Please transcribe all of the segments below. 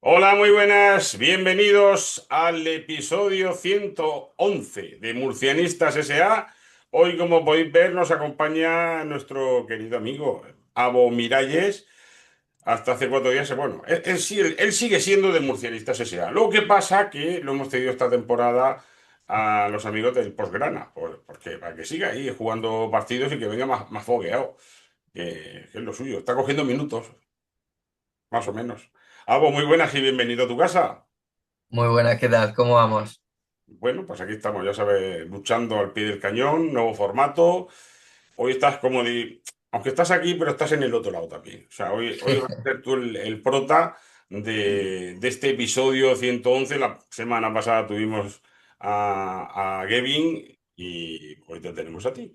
Hola, muy buenas. Bienvenidos al episodio 111 de Murcianistas S.A. Hoy, como podéis ver, nos acompaña nuestro querido amigo Abo Miralles. Hasta hace 4 días, bueno, él sigue siendo de Murcianistas S.A. Lo que pasa que lo hemos tenido esta temporada a los amigos del Postgrana, porque para que siga ahí jugando partidos y que venga más fogueado, que es lo suyo. Está cogiendo minutos, más o menos. Abo, muy buenas y bienvenido a tu casa. Muy buenas, ¿qué tal? ¿Cómo vamos? Bueno, pues aquí estamos, ya sabes, luchando al pie del cañón, nuevo formato. Hoy estás aunque estás aquí, pero estás en el otro lado también. O sea, hoy vas a ser tú el prota de este episodio 111. La semana pasada tuvimos a Gavin y hoy te tenemos a ti.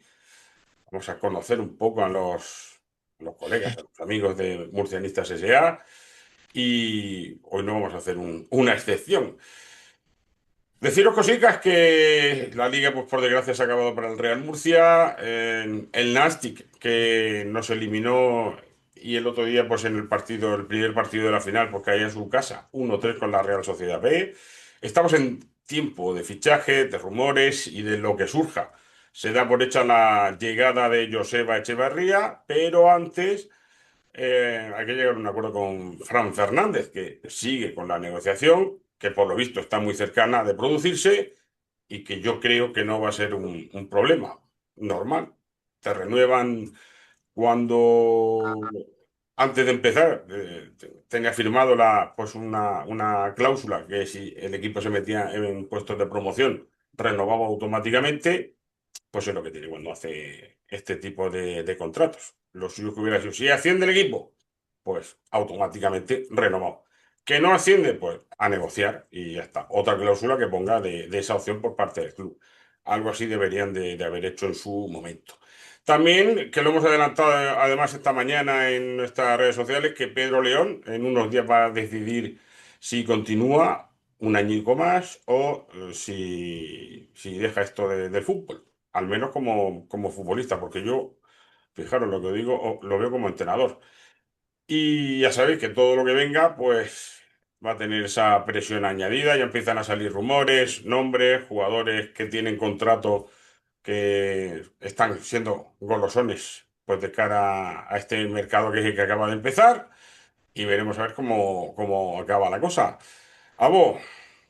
Vamos a conocer un poco a los colegas, a los amigos de Murcianistas S.A. Y hoy no vamos a hacer una excepción. Deciros cositas que la liga, pues por desgracia, se ha acabado para el Real Murcia. El Nastic, que nos eliminó, y el otro día, pues en el primer partido de la final, pues caía en su casa, 1-3 con la Real Sociedad B. Estamos en tiempo de fichaje, de rumores y de lo que surja. Se da por hecha la llegada de Joseba Echeverría, pero antes hay que llegar a un acuerdo con Fran Fernández, que sigue con la negociación, que por lo visto está muy cercana de producirse y que yo creo que no va a ser un problema normal. Te renuevan cuando, antes de empezar, tenía firmado pues una cláusula que si el equipo se metía en puestos de promoción, renovaba automáticamente. Pues es lo que tiene cuando hace este tipo de contratos. Lo suyo que hubiera sido, si asciende el equipo, pues automáticamente renovado. Que no asciende, pues a negociar y ya está. Otra cláusula que ponga de esa opción por parte del club. Algo así deberían de haber hecho en su momento. También, que lo hemos adelantado además esta mañana en nuestras redes sociales, que Pedro León en unos días va a decidir si continúa un añico más o si deja esto del fútbol, al menos como futbolista, porque yo, fijaros lo que digo, lo veo como entrenador. Y ya sabéis que todo lo que venga, pues va a tener esa presión añadida, ya empiezan a salir rumores, nombres, jugadores que tienen contrato que están siendo golosones, pues de cara a este mercado que es el que acaba de empezar, y veremos a ver cómo acaba la cosa. Abo,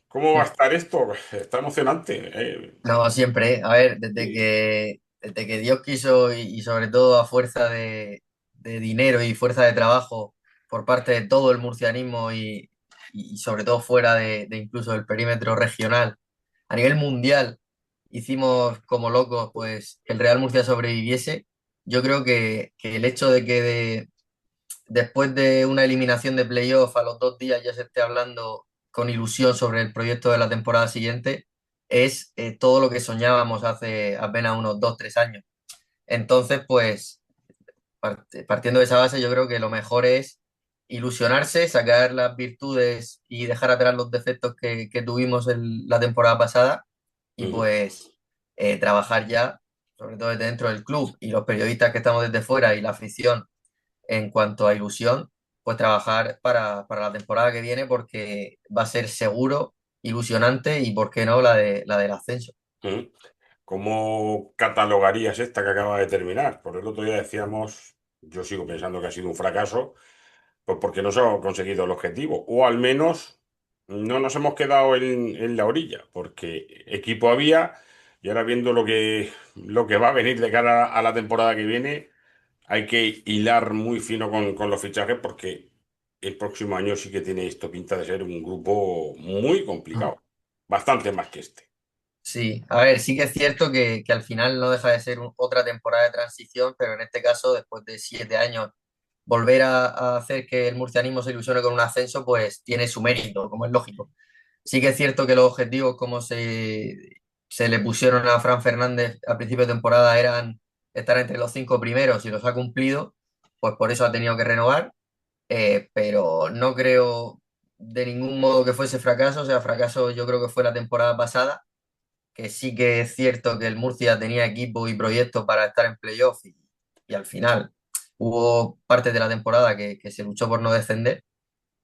¿cómo va a estar esto? Está emocionante. No, siempre, a ver, Sí. desde que Dios quiso y sobre todo a fuerza de dinero y fuerza de trabajo por parte de todo el murcianismo y sobre todo fuera de incluso del perímetro regional, a nivel mundial, hicimos como locos pues que el Real Murcia sobreviviese. Yo creo que el hecho de que después de una eliminación de playoff a los 2 días ya se esté hablando con ilusión sobre el proyecto de la temporada siguiente, es todo lo que soñábamos hace apenas unos 2, 3 años. Entonces, pues, partiendo de esa base, yo creo que lo mejor es ilusionarse, sacar las virtudes y dejar atrás los defectos que tuvimos la temporada pasada y Ujú. pues trabajar ya, sobre todo desde dentro del club y los periodistas que estamos desde fuera y la afición en cuanto a ilusión, pues trabajar para la temporada que viene porque va a ser seguro, ilusionante y, ¿por qué no?, la del ascenso. Ujú. ¿Cómo catalogarías esta que acaba de terminar? Por el otro día decíamos, yo sigo pensando que ha sido un fracaso, pues porque no se ha conseguido el objetivo, o al menos no nos hemos quedado en la orilla, porque equipo había, y ahora viendo lo que va a venir de cara a la temporada que viene, hay que hilar muy fino con los fichajes, porque el próximo año sí que tiene esto pinta de ser un grupo muy Mm. complicado, bastante más que este. Sí, a ver, sí que es cierto que al final no deja de ser otra temporada de transición, pero en este caso, después de 7 años, volver a hacer que el murcianismo se ilusione con un ascenso, pues tiene su mérito, como es lógico. Sí que es cierto que los objetivos, como se le pusieron a Fran Fernández a principio de temporada, eran estar entre los cinco primeros y los ha cumplido, pues por eso ha tenido que renovar, pero no creo de ningún modo que fuese fracaso. O sea, fracaso yo creo que fue la temporada pasada, que sí que es cierto que el Murcia tenía equipo y proyecto para estar en playoff y al final hubo parte de la temporada que se luchó por no descender.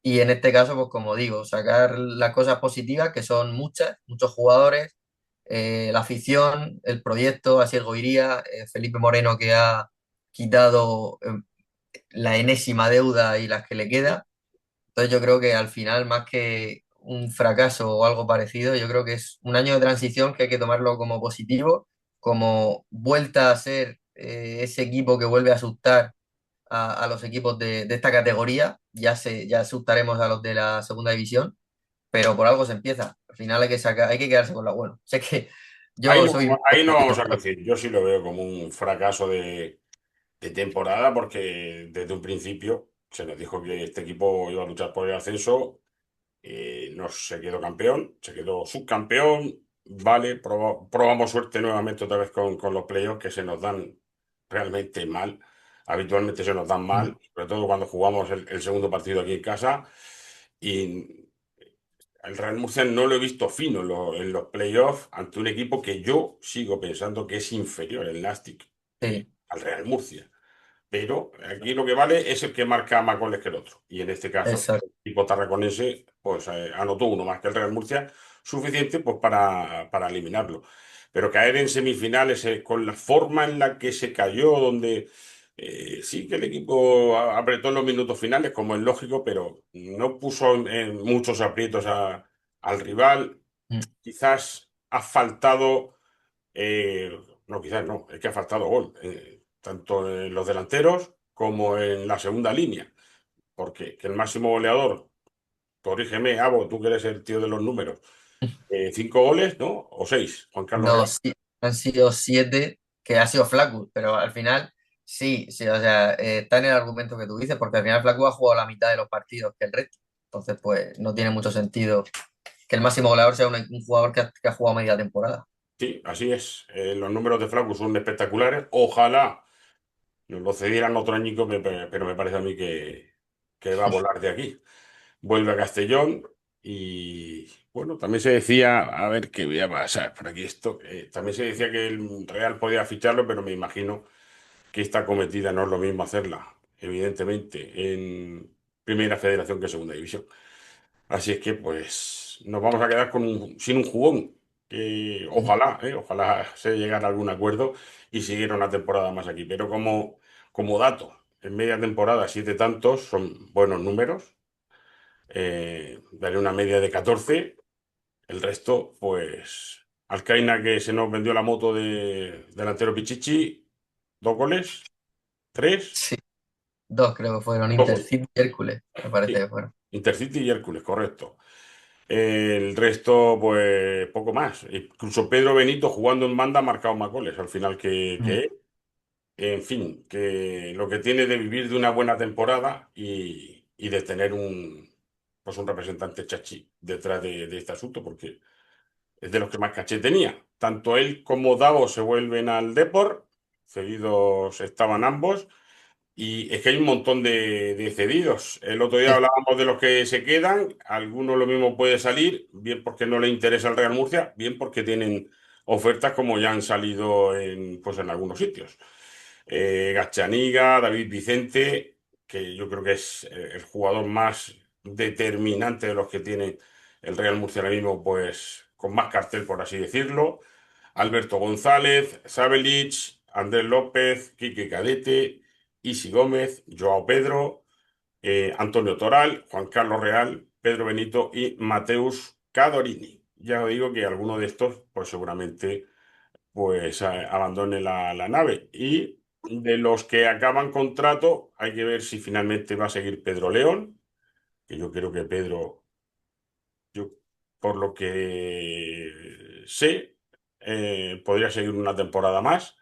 Y en este caso, pues como digo, sacar las cosas positivas, que son muchas, muchos jugadores, la afición, el proyecto, así Goiría, Felipe Moreno que ha quitado la enésima deuda y las que le queda. Entonces yo creo que al final, más que un fracaso o algo parecido, yo creo que es un año de transición que hay que tomarlo como positivo, como vuelta a ser ese equipo que vuelve a asustar a los equipos de esta categoría. Ya asustaremos a los de la segunda división, pero por algo se empieza. Al final hay que sacar, hay que quedarse con lo bueno. Sé que Ahí yo no, soy muy ahí no vamos a positivo. coincidir. Yo sí lo veo como un fracaso de temporada porque desde un principio se nos dijo que este equipo iba a luchar por el ascenso. No se quedó campeón, se quedó subcampeón. Vale, probamos suerte nuevamente otra vez con los playoffs que se nos dan realmente mal. Habitualmente se nos dan Mm, mal, sobre todo cuando jugamos el segundo partido aquí en casa. Y el Real Murcia no lo he visto fino en los playoffs ante un equipo que yo sigo pensando que es inferior, el Nastic, sí, al Real Murcia. Pero aquí lo que vale es el que marca más goles que el otro. Y en este caso, exacto. el equipo tarraconense pues, anotó uno más que el Real Murcia, suficiente pues, para eliminarlo. Pero caer en semifinales con la forma en la que se cayó, donde sí que el equipo apretó en los minutos finales, como es lógico, pero no puso en muchos aprietos al rival. Mm, Quizás ha faltado no, quizás no, es que ha faltado gol, tanto en los delanteros como en la segunda línea, porque que el máximo goleador, corrígeme, Abo, tú que eres el tío de los números, 5 goles, ¿no? O 6, Juan Carlos No, Real. sí, han sido siete, que ha sido Flaco, pero al final sí, sí, o sea, está en el argumento que tú dices, porque al final Flaco ha jugado la mitad de los partidos que el resto. Entonces, pues no tiene mucho sentido que el máximo goleador sea un jugador que ha jugado media temporada. Sí, así es. Los números de Flaco son espectaculares. Ojalá nos lo cedieran otro añico, pero me parece a mí que va a volar de aquí. Vuelve a Castellón y bueno, también se decía, a ver qué voy a pasar por aquí esto, también se decía que el Real podía ficharlo, pero me imagino que esta cometida no es lo mismo hacerla, evidentemente, en Primera Federación que en Segunda División. Así es que pues nos vamos a quedar sin un jugón, que ojalá se llegara a algún acuerdo y siguiera una temporada más aquí, pero como dato, en media temporada 7 tantos son buenos números, daré una media de 14. El resto, pues, Alcaina que se nos vendió la moto de delantero Pichichi, 2 goles, tres, Sí, dos creo que fueron 2 goles. Intercity y Hércules, me parece Sí, que fueron. Intercity y Hércules, correcto. El resto, pues, poco más. Incluso Pedro Benito jugando en banda ha marcado más goles al final que Mm, él. En fin, que lo que tiene de vivir de una buena temporada y de tener pues un representante chachi detrás de este asunto, porque es de los que más caché tenía. Tanto él como Davo se vuelven al Depor, cedidos estaban ambos, y es que hay un montón de cedidos. El otro día sí, hablábamos de los que se quedan, alguno lo mismo puede salir, bien porque no le interesa el Real Murcia, bien porque tienen ofertas como ya han salido pues en algunos sitios. Gachaniga, David Vicente, que yo creo que es el jugador más determinante de los que tiene el Real Murcia ahora mismo, pues con más cartel, por así decirlo. Alberto González, Sabelich, Andrés López, Quique Cadete, Isi Gómez, Joao Pedro, Antonio Toral, Juan Carlos Real, Pedro Benito y Mateus Cadorini. Ya os digo que alguno de estos, pues seguramente pues abandone la nave. Y de los que acaban contrato, hay que ver si finalmente va a seguir Pedro León, que yo creo que Pedro, yo por lo que sé, podría seguir una temporada más.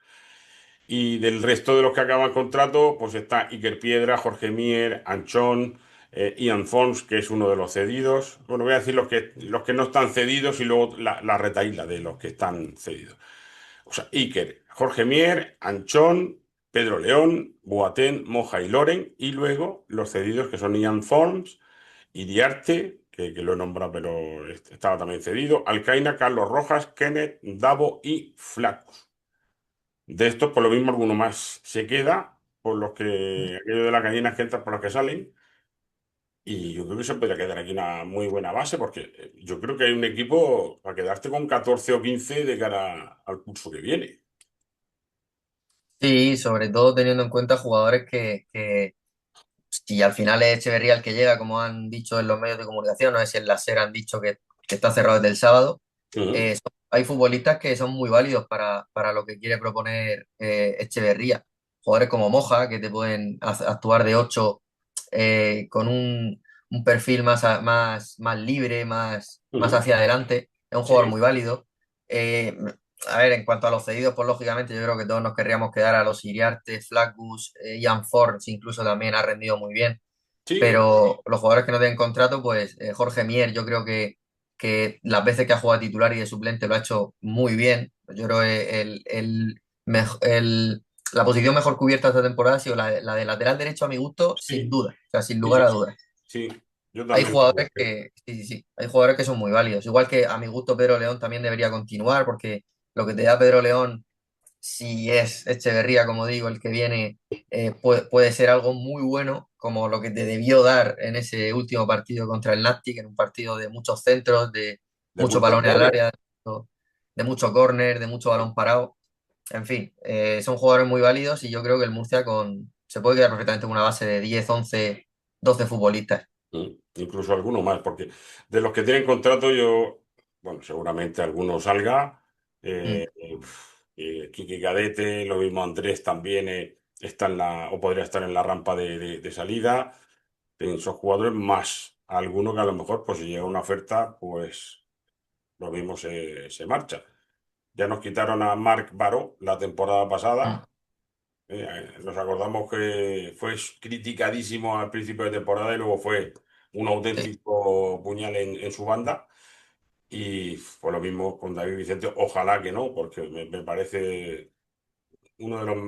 Y del resto de los que acaban contrato, pues está Iker Piedra, Jorge Mier, Anchón, Ian Fons, que es uno de los cedidos. Bueno, voy a decir los que no están cedidos y luego la retahíla de los que están cedidos. O sea, Iker, Jorge Mier, Anchón, Pedro León, Boateng, Moja y Loren. Y luego los cedidos que son Ian Fons, Iriarte, que lo he nombrado pero estaba también cedido, Alcaina, Carlos Rojas, Kenneth, Davo y Flacos. De estos, por lo mismo, alguno más se queda, por los que, aquello de las gallinas que entran por los que salen. Y yo creo que se podría quedar aquí una muy buena base, porque yo creo que hay un equipo para quedarte con 14 o 15 de cara al curso que viene. Sí, sobre todo teniendo en cuenta jugadores que si al final es Echeverría el que llega, como han dicho en los medios de comunicación, no sé si en la SER han dicho que está cerrado desde el sábado, Ujú. hay futbolistas que son muy válidos para lo que quiere proponer Echeverría. Jugadores como Moja, que te pueden actuar de 8 con un perfil más libre, más Ujú. hacia adelante. Es un jugador Sí, muy válido. Eh, a ver, en cuanto a los cedidos, pues lógicamente yo creo que todos nos querríamos quedar a los Iriarte, Flaccus, Ian Forns incluso también ha rendido muy bien, sí, pero los jugadores que no tienen contrato, pues Jorge Mier, yo creo que las veces que ha jugado titular y de suplente lo ha hecho muy bien. Yo creo que la posición mejor cubierta esta temporada ha sido la de lateral derecho a mi gusto, sin sí, duda, o sea, sin sí, lugar sí, a sí, dudas. sí. Yo Hay también lo jugadores creo. sí, sí, sí, hay jugadores que son muy válidos. Igual que a mi gusto Pedro León también debería continuar, porque lo que te da Pedro León, si es Echeverría, como digo, el que viene, puede ser algo muy bueno, como lo que te debió dar en ese último partido contra el Nastic, en un partido de muchos centros, de De muchos muchos balones al goles. área, de mucho córner, de mucho balón parado. En fin, son jugadores muy válidos y yo creo que el Murcia se puede quedar perfectamente con una base de 10 11 12 futbolistas. Incluso alguno más, porque de los que tienen contrato yo, bueno, seguramente alguno salga. Mm, Quique Cadete, lo mismo Andrés también está en o podría estar en la rampa de salida. Esos jugadores más alguno que a lo mejor, pues si llega una oferta, pues lo mismo se marcha. Ya nos quitaron a Marc Baró la temporada mm, pasada. Nos acordamos que fue criticadísimo al principio de temporada y luego fue un sí, auténtico puñal en su banda. Y pues lo mismo con David Vicente, ojalá que no, porque me parece uno de los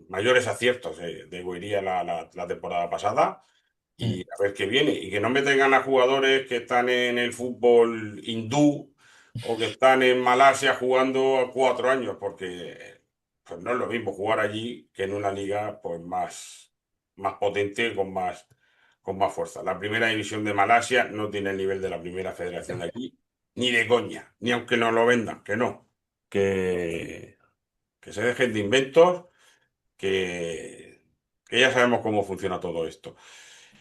mayores aciertos de Guairía la temporada pasada. Y mm, a ver qué viene. Y que no me tengan a jugadores que están en el fútbol hindú o que están en Malasia jugando a 4 años, porque pues no es lo mismo jugar allí que en una liga pues más potente, con más fuerza. La primera división de Malasia no tiene el nivel de la primera federación de aquí, ni de coña, ni aunque nos lo vendan, que no. Que, que se dejen de inventos, que, que ya sabemos cómo funciona todo esto.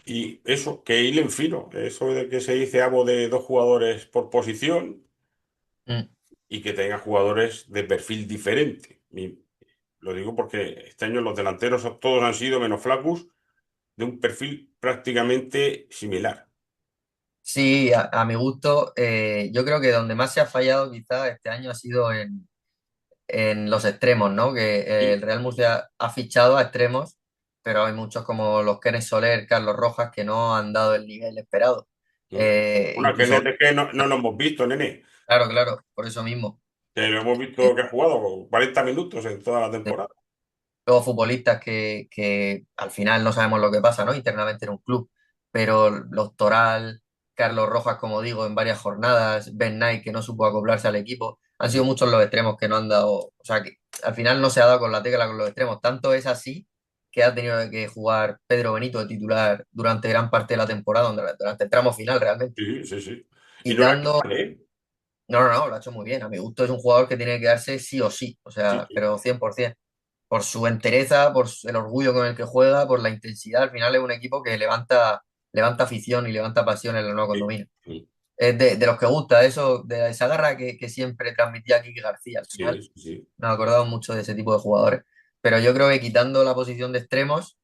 Y eso, que hilen fino, eso de que se dice algo de dos jugadores por posición mm. y que tengan jugadores de perfil diferente. Lo digo porque este año los delanteros todos han sido, menos Flaccus, de un perfil prácticamente similar. Sí, a mi gusto, yo creo que donde más se ha fallado quizás este año ha sido en los extremos, ¿no? Que el Sí. Real Murcia ha fichado a extremos, pero hay muchos como los Kenneth Soler, Carlos Rojas, que no han dado el nivel esperado. Mm. Bueno, que Incluso, es que no lo hemos visto, nene. claro, claro, por eso mismo. Que lo hemos Eh, visto que ha jugado 40 minutos en toda la temporada. Luego futbolistas que al final no sabemos lo que pasa, ¿no? Internamente en un club, pero los Toral, Carlos Rojas, como digo, en varias jornadas, Ben Knight, que no supo acoplarse al equipo, han sido muchos los extremos que no han dado, o sea, que al final no se ha dado con la tecla con los extremos. Tanto es así que ha tenido que jugar Pedro Benito de titular durante gran parte de la temporada, durante el tramo final realmente, Sí, sí, sí. Y no lo ha hecho quitando. mal, ¿eh? No, no, no, lo ha hecho muy bien. A mi gusto es un jugador que tiene que quedarse sí o sí, o Sí, sea, sí. pero 100%. Por su entereza, el orgullo con el que juega, por la intensidad. Al final es un equipo que levanta afición y levanta pasión en el nuevo Sí, condominio. sí, Es de los que gusta eso, de esa garra que siempre transmitía Kike García. Al sí, final sí, sí. nos acordamos mucho de ese tipo de jugadores. Pero yo creo que quitando la posición de extremos,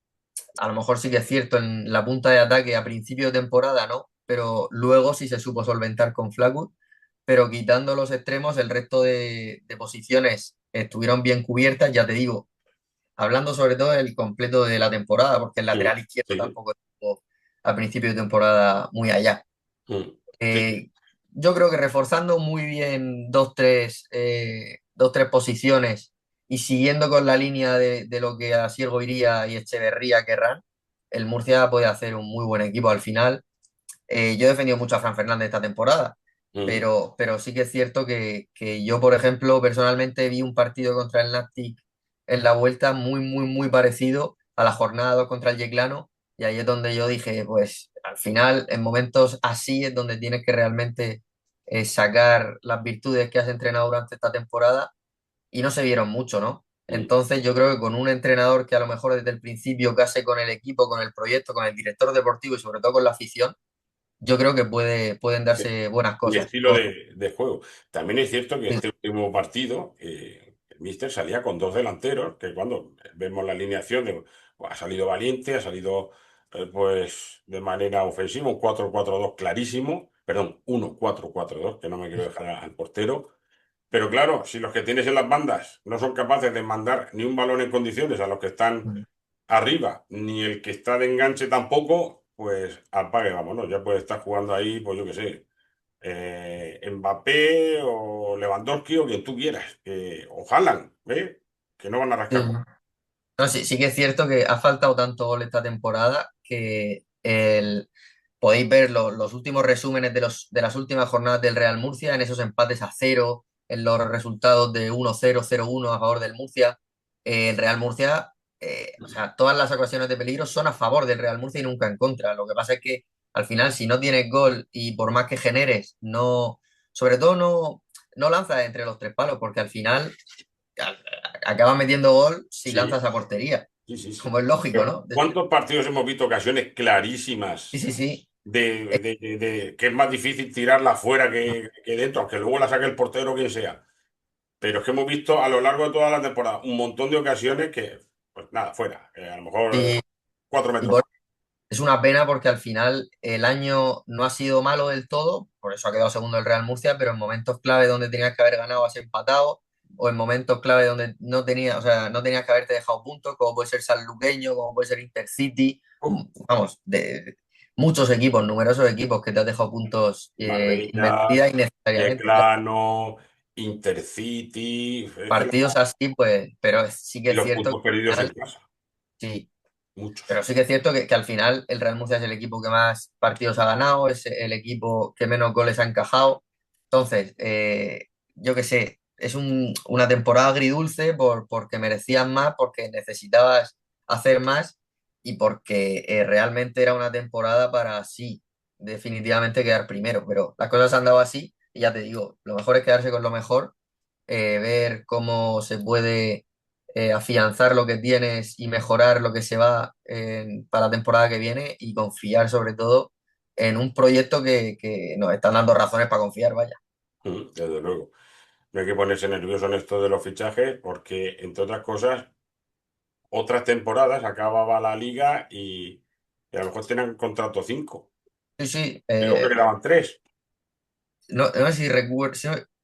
a lo mejor sí que es cierto en la punta de ataque a principio de temporada, ¿no? Pero luego sí se supo solventar con Flaco, pero quitando los extremos, el resto de posiciones estuvieron bien cubiertas, ya te digo, hablando sobre todo del completo de la temporada, porque el Mm. lateral izquierdo Sí. tampoco estuvo. a principio de temporada muy allá. Mm. Sí, Eh, yo creo que reforzando muy bien dos, tres posiciones y siguiendo con la línea de lo que Asier Iría y Echeverría querrán, el Murcia puede hacer un muy buen equipo al final. Yo he defendido mucho a Fran Fernández esta temporada, mm, pero sí que es cierto que yo, por ejemplo, personalmente vi un partido contra el Nastic en la vuelta muy, muy, muy parecido a la jornada 2 contra el Yeclano, y ahí es donde yo dije, pues al final, en momentos así es donde tienes que realmente sacar las virtudes que has entrenado durante esta temporada, y no se vieron mucho, ¿no? mm. Entonces yo creo que con un entrenador que a lo mejor desde el principio case con el equipo, con el proyecto, con el director deportivo y sobre todo con la afición, yo creo que pueden darse buenas Mi cosas. estilo de juego. También es cierto que Sí, este último partido, el míster salía con dos delanteros, que cuando vemos la alineación, pues, ha salido valiente, ha salido pues de manera ofensiva, un 4-4-2 clarísimo, perdón, 1-4-4-2, que no me quiero dejar al portero. Pero claro, si los que tienes en las bandas no son capaces de mandar ni un balón en condiciones a los que están arriba, ni el que está de enganche tampoco, pues apague, vámonos, ya puede estar jugando ahí, pues yo qué sé, Mbappé o Lewandowski o quien tú quieras, o Haaland, ¿ves? Que no van a sí. rascar. No, sí, sí que es cierto que ha faltado tanto gol esta temporada que podéis ver los últimos resúmenes de las últimas jornadas del Real Murcia, en esos empates a cero, en los resultados de 1-0, 0-1 a favor del Murcia. El Real Murcia, o sea, todas las ocasiones de peligro son a favor del Real Murcia y nunca en contra. Lo que pasa es que al final, si no tienes gol y por más que generes, no, sobre todo no lanzas entre los tres palos, porque al final acabas metiendo gol si Sí, lanzas a portería, sí, sí, sí. como es lógico, Pero ¿no? ¿cuántos partidos hemos visto ocasiones Sí, clarísimas sí, sí. de que es más difícil tirarla afuera que dentro, aunque luego la saque el portero o quien sea? Pero es que hemos visto a lo largo de toda la temporada un montón de ocasiones que, pues nada, fuera. A lo mejor Sí, 4 metros y más. es una pena porque al final el año no ha sido malo del todo, por eso ha quedado segundo el Real Murcia, pero en momentos clave donde tenías que haber ganado has empatado, o en momentos clave donde no tenías, o sea, no tenías que haberte dejado puntos, como puede ser Sanluqueño, como puede ser Intercity, Uf, vamos, de muchos equipos, numerosos equipos que te has dejado puntos Marbella, inmerecida y necesariamente. Yeclano, Intercity, es que Partidos así, pues, pero sí que y es los cierto puntos que perdidos al en final, casa, sí, pero muchos. sí que es cierto que al final el Real Murcia es el equipo que más partidos ha ganado, es el equipo que menos goles ha encajado. Entonces, yo qué sé, es una temporada agridulce porque merecías más, porque necesitabas hacer más y porque realmente era una temporada para sí, definitivamente quedar primero. Pero las cosas han dado así y ya te digo, lo mejor es quedarse con lo mejor, ver cómo se puede afianzar lo que tienes y mejorar lo que se va para la temporada que viene y confiar sobre todo en un proyecto que nos están dando razones para confiar, vaya. Desde luego. No hay que ponerse nervioso en esto de los fichajes porque, entre otras cosas, otras temporadas acababa la liga y a lo mejor tenían contrato 5 Sí, sí, y luego que quedaban 3. no sé si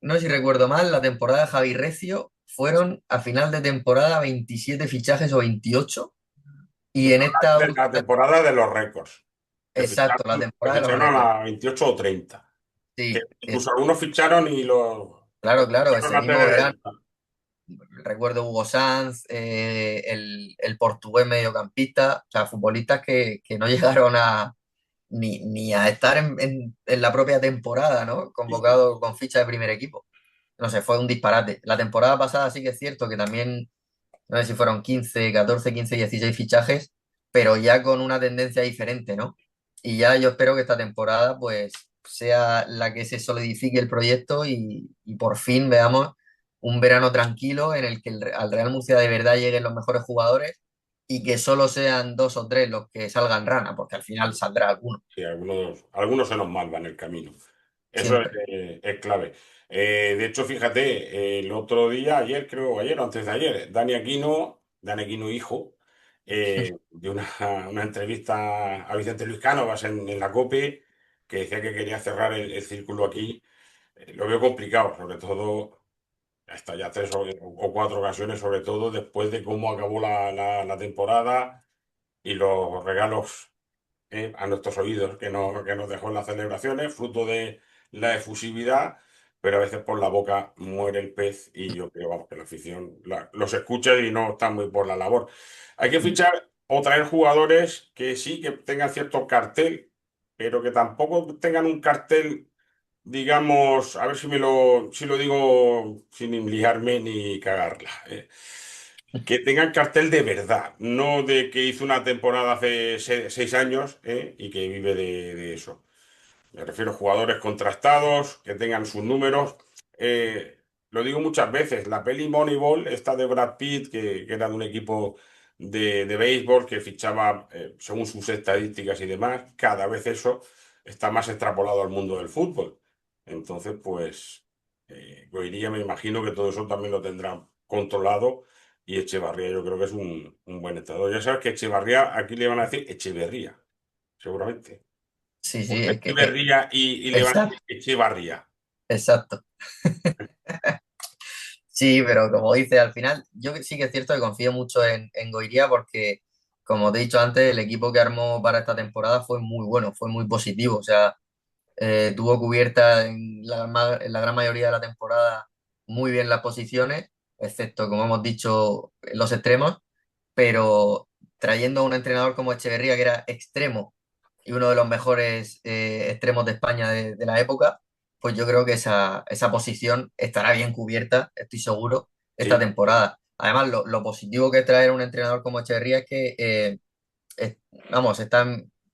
no sé si recuerdo mal, la temporada de Javi Recio fueron a final de temporada 27 fichajes o 28 y en esta La última, temporada de los récords, exacto, la que temporada de los ficharon récords. a 28 o 30. Que Sí, incluso algunos ficharon y los claro, claro, ficharon ese antes mismo verano. de... Recuerdo Hugo Sanz, el portugués mediocampista, o sea, futbolistas que no llegaron ni a estar en la propia temporada, ¿no? Sí, sí. Convocado con ficha de primer equipo. No sé, fue un disparate. La temporada pasada sí que es cierto que también, no sé si fueron 15 14 15 16 fichajes, pero ya con una tendencia diferente, ¿no? Y ya yo espero que esta temporada, pues, sea la que se solidifique el proyecto y por fin veamos un verano tranquilo en el que al Real Murcia de verdad lleguen los mejores jugadores y que solo sean dos o tres los que salgan rana, porque al final saldrá alguno, Sí, algunos se nos malvan el camino. Eso siempre. es clave. De hecho, fíjate, el otro día, ayer creo, ayer o antes de ayer, Dani Aquino hijo, dio una entrevista a Vicente Luis Cánovas en la COPE, que decía que quería cerrar el círculo aquí. Lo veo complicado, sobre todo hasta ya 3 o 4 ocasiones, sobre todo después de cómo acabó la temporada y los regalos. a nuestros oídos que nos dejó en las celebraciones, fruto de la efusividad, pero a veces por la boca muere el pez y yo creo, vamos, que la afición los escucha y no está muy por la labor. Hay que fichar o traer jugadores que sí, que tengan cierto cartel, pero que tampoco tengan un cartel, digamos, a ver si lo digo sin liarme ni cagarla. Que tengan cartel de verdad, no de que hizo una temporada hace 6 años, y que vive de eso. Me refiero a jugadores contrastados, que tengan sus números. Eh, lo digo muchas veces, la peli Moneyball, esta de Brad Pitt, que era de un equipo de béisbol que fichaba, según sus estadísticas y demás, cada vez eso está más extrapolado al mundo del fútbol. Entonces, pues, Goiría me imagino que todo eso también lo tendrá controlado y Echevarría yo creo que es un buen entrenador. Ya sabes que Echevarría, aquí le van a decir Echeverría, seguramente. Sí, O sí, es que, Echeverría y le van a exacto, decir Echevarría. exacto. Sí, pero como dice, al final, yo sí que es cierto que confío mucho en Goiría porque, como te he dicho antes, el equipo que armó para esta temporada fue muy bueno, fue muy positivo. O sea, tuvo cubierta en la gran mayoría de la temporada muy bien las posiciones, excepto, como hemos dicho, los extremos, pero trayendo a un entrenador como Echeverría, que era extremo y uno de los mejores extremos de España de la época, pues yo creo que esa posición estará bien cubierta, estoy seguro, esta Sí. temporada. Además, lo positivo que traer un entrenador como Echeverría es que es- vamos,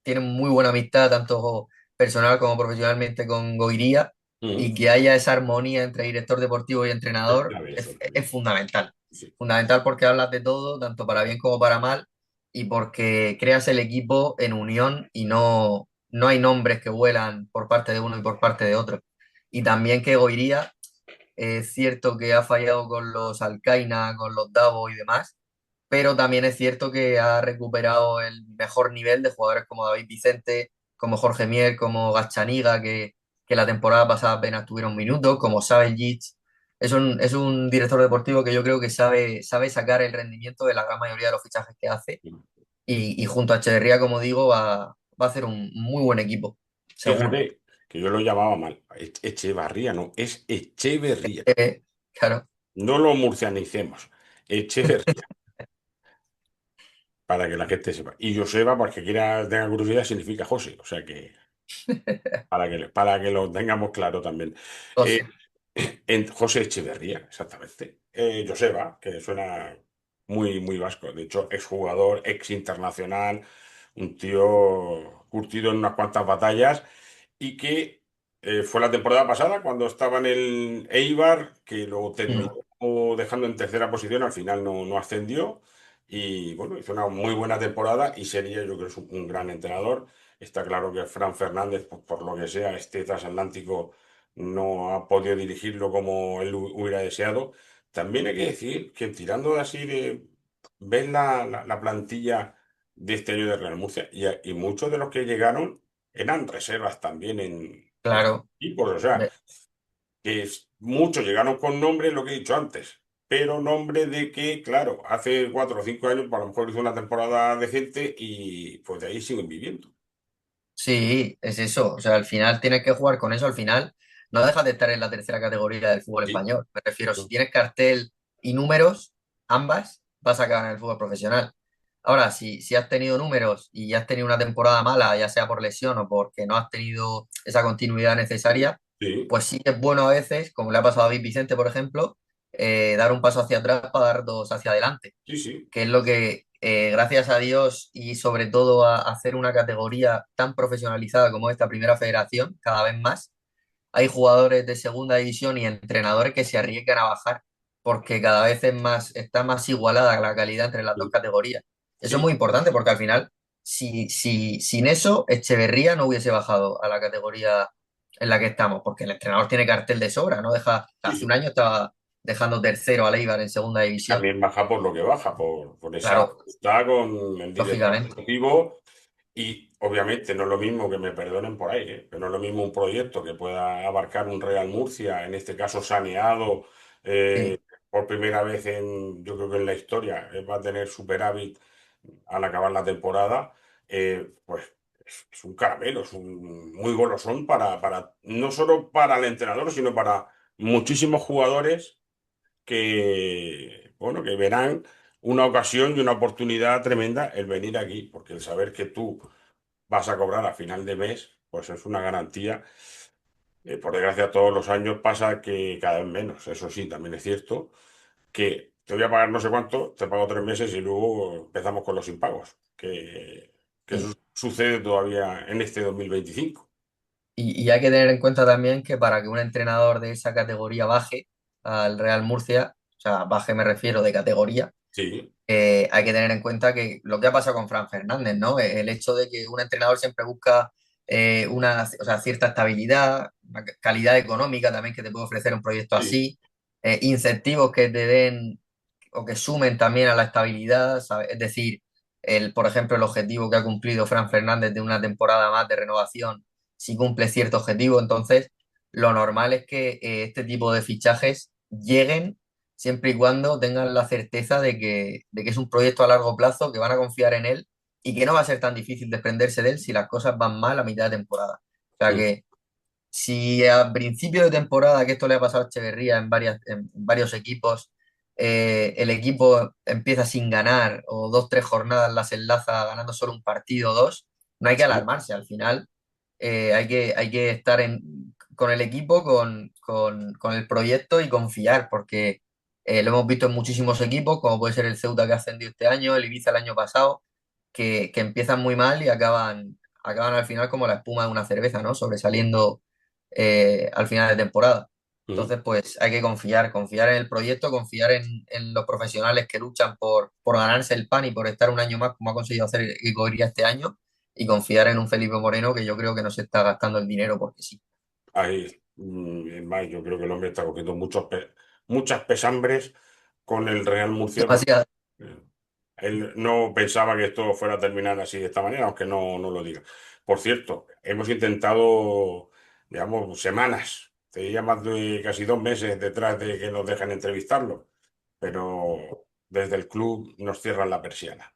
tienen muy buena amistad, tanto personal como profesionalmente con Goiría, y Mm. que haya esa armonía entre director deportivo y Es entrenador clave eso es también. fundamental. Sí. Fundamental porque hablas de todo, tanto para bien como para mal, y porque creas el equipo en unión y no hay nombres que vuelan por parte de uno y por parte de otro. Y también que Goiría, es cierto que ha fallado con los Alcaina, con los Davo y demás, pero también es cierto que ha recuperado el mejor nivel de jugadores como David Vicente, como Jorge Mier, como Gachaniga, que la temporada pasada apenas tuvieron minutos, como Saveljic. Es un director deportivo que yo creo que sabe sacar el rendimiento de la gran mayoría de los fichajes que hace y junto a Echeverría, como digo, va a hacer un muy buen equipo, seguro. Fíjate que yo lo llamaba mal. Echevarría, no, es Echeverría. Claro, No lo murcianicemos. Echeverría, para que la gente sepa. Y Joseba, para que quiera, tenga curiosidad, significa José. O sea que, para que lo tengamos claro también. Eh, José. José Echeverría, exactamente. Joseba, que suena muy, muy vasco. De hecho, exjugador, ex internacional, un tío curtido en unas cuantas batallas y que fue la temporada pasada cuando estaba en el Eibar, que lo terminó Mm. dejando en tercera posición, al final no ascendió y bueno, hizo una muy buena temporada y sería, yo creo, que es un gran entrenador. Está claro que Fran Fernández, por lo que sea, este transatlántico no ha podido dirigirlo como él hubiera deseado. También hay que decir que tirando de así de ver la plantilla de este año de Real Murcia y muchos de los que llegaron eran reservas también en Claro. equipos, o sea, que muchos llegaron con nombre, lo que he dicho antes, pero nombre de que, claro, hace 4 o 5 años, pues, a lo mejor hizo una temporada decente y pues de ahí siguen viviendo. Sí, es eso. O sea, al final tienes que jugar con eso. Al final no dejas de estar en la tercera categoría del fútbol Sí. español. Me refiero, si tienes cartel y números, ambas, vas a acabar en el fútbol profesional. Ahora, si has tenido números y has tenido una temporada mala, ya sea por lesión o porque no has tenido esa continuidad necesaria, Sí, pues sí que es bueno a veces, como le ha pasado a David Vicente, por ejemplo, dar un paso hacia atrás para dar dos hacia adelante, sí, sí. que es lo que, gracias a Dios y sobre todo a hacer una categoría tan profesionalizada como esta primera federación, cada vez más, hay jugadores de segunda división y entrenadores que se arriesgan a bajar porque cada vez está más igualada la calidad entre las dos Sí, categorías. Eso es sí, muy importante porque al final, sin eso, Echeverría no hubiese bajado a la categoría en la que estamos, porque el entrenador tiene cartel de sobra, no deja, hace un sí. año estaba dejando tercero a Eibar en segunda división. También baja por lo que baja, por esa Claro, amistad con el director lógicamente. deportivo. Y obviamente no es lo mismo que me perdonen por ahí, pero no es lo mismo un proyecto que pueda abarcar un Real Murcia, en este caso saneado, Sí, por primera vez yo creo que en la historia, va a tener superávit al acabar la temporada, pues es un caramelo, es un muy golosón no solo para el entrenador, sino para muchísimos jugadores que, bueno, que verán una ocasión y una oportunidad tremenda el venir aquí, porque el saber que tú vas a cobrar a final de mes, pues es una garantía. Por desgracia, todos los años pasa que cada vez menos. Eso sí, también es cierto que te voy a pagar no sé cuánto, te pago 3 meses y luego empezamos con los impagos. Que eso Sí. sucede todavía en este 2025. Y hay que tener en cuenta también que para que un entrenador de esa categoría baje al Real Murcia, o sea, baje me refiero de categoría, Sí, hay que tener en cuenta que lo que ha pasado con Fran Fernández, ¿no? El hecho de que un entrenador siempre busca o sea, cierta estabilidad, una calidad económica también que te puede ofrecer un proyecto sí, así, incentivos que te den o que sumen también a la estabilidad, ¿sabes? Es decir, por ejemplo, el objetivo que ha cumplido Fran Fernández de una temporada más de renovación, si cumple cierto objetivo, entonces lo normal es que este tipo de fichajes lleguen siempre y cuando tengan la certeza de que es un proyecto a largo plazo, que van a confiar en él y que no va a ser tan difícil desprenderse de él si las cosas van mal a mitad de temporada. O sea mm, que si a principio de temporada, que esto le ha pasado a Echeverría en varios equipos, el equipo empieza sin ganar o dos, tres jornadas las enlaza ganando solo un partido o dos, no hay que sí, alarmarse. Al final hay que estar con el equipo, con el proyecto y confiar, porque lo hemos visto en muchísimos equipos, como puede ser el Ceuta que ha ascendido este año, el Ibiza el año pasado, que empiezan muy mal y acaban al final como la espuma de una cerveza, ¿no? Sobresaliendo al final de temporada. mm. Entonces, pues hay que confiar en el proyecto, confiar en los profesionales que luchan por ganarse el pan y por estar un año más, como ha conseguido hacer Icoria este año, y confiar en un Felipe Moreno que yo creo que no se está gastando el dinero porque sí. Ahí, es más, yo creo que el hombre está cogiendo muchas pesambres con el Real Murcia. Demasiado. Eh, Él no pensaba que esto fuera a terminar así de esta manera, aunque no lo diga. Por cierto, hemos intentado, digamos, semanas, te diría más de casi 2 meses detrás de que nos dejen entrevistarlo, pero desde el club nos cierran la persiana.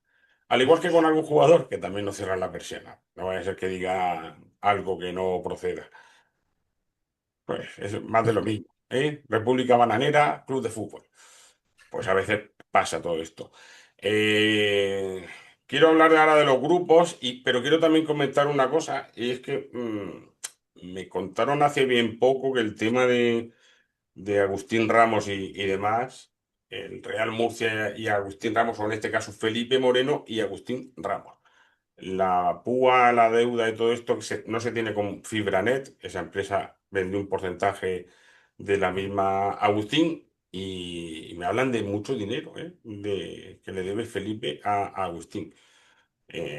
Al igual que con algún jugador que también nos cierran la persiana. No vaya a ser que diga algo que no proceda. Pues es más de lo mismo, ¿eh? República Bananera, club de fútbol. Pues a veces pasa todo esto. Eh, Quiero hablar ahora de los grupos, pero quiero también comentar una cosa, y es que me contaron hace bien poco que el tema de Agustín Ramos y demás, el Real Murcia y Agustín Ramos, o en este caso Felipe Moreno y Agustín Ramos. La púa, la deuda y todo esto no se tiene con Fibranet, esa empresa vendió un porcentaje de la misma Agustín y me hablan de mucho dinero, de que le debe Felipe a Agustín.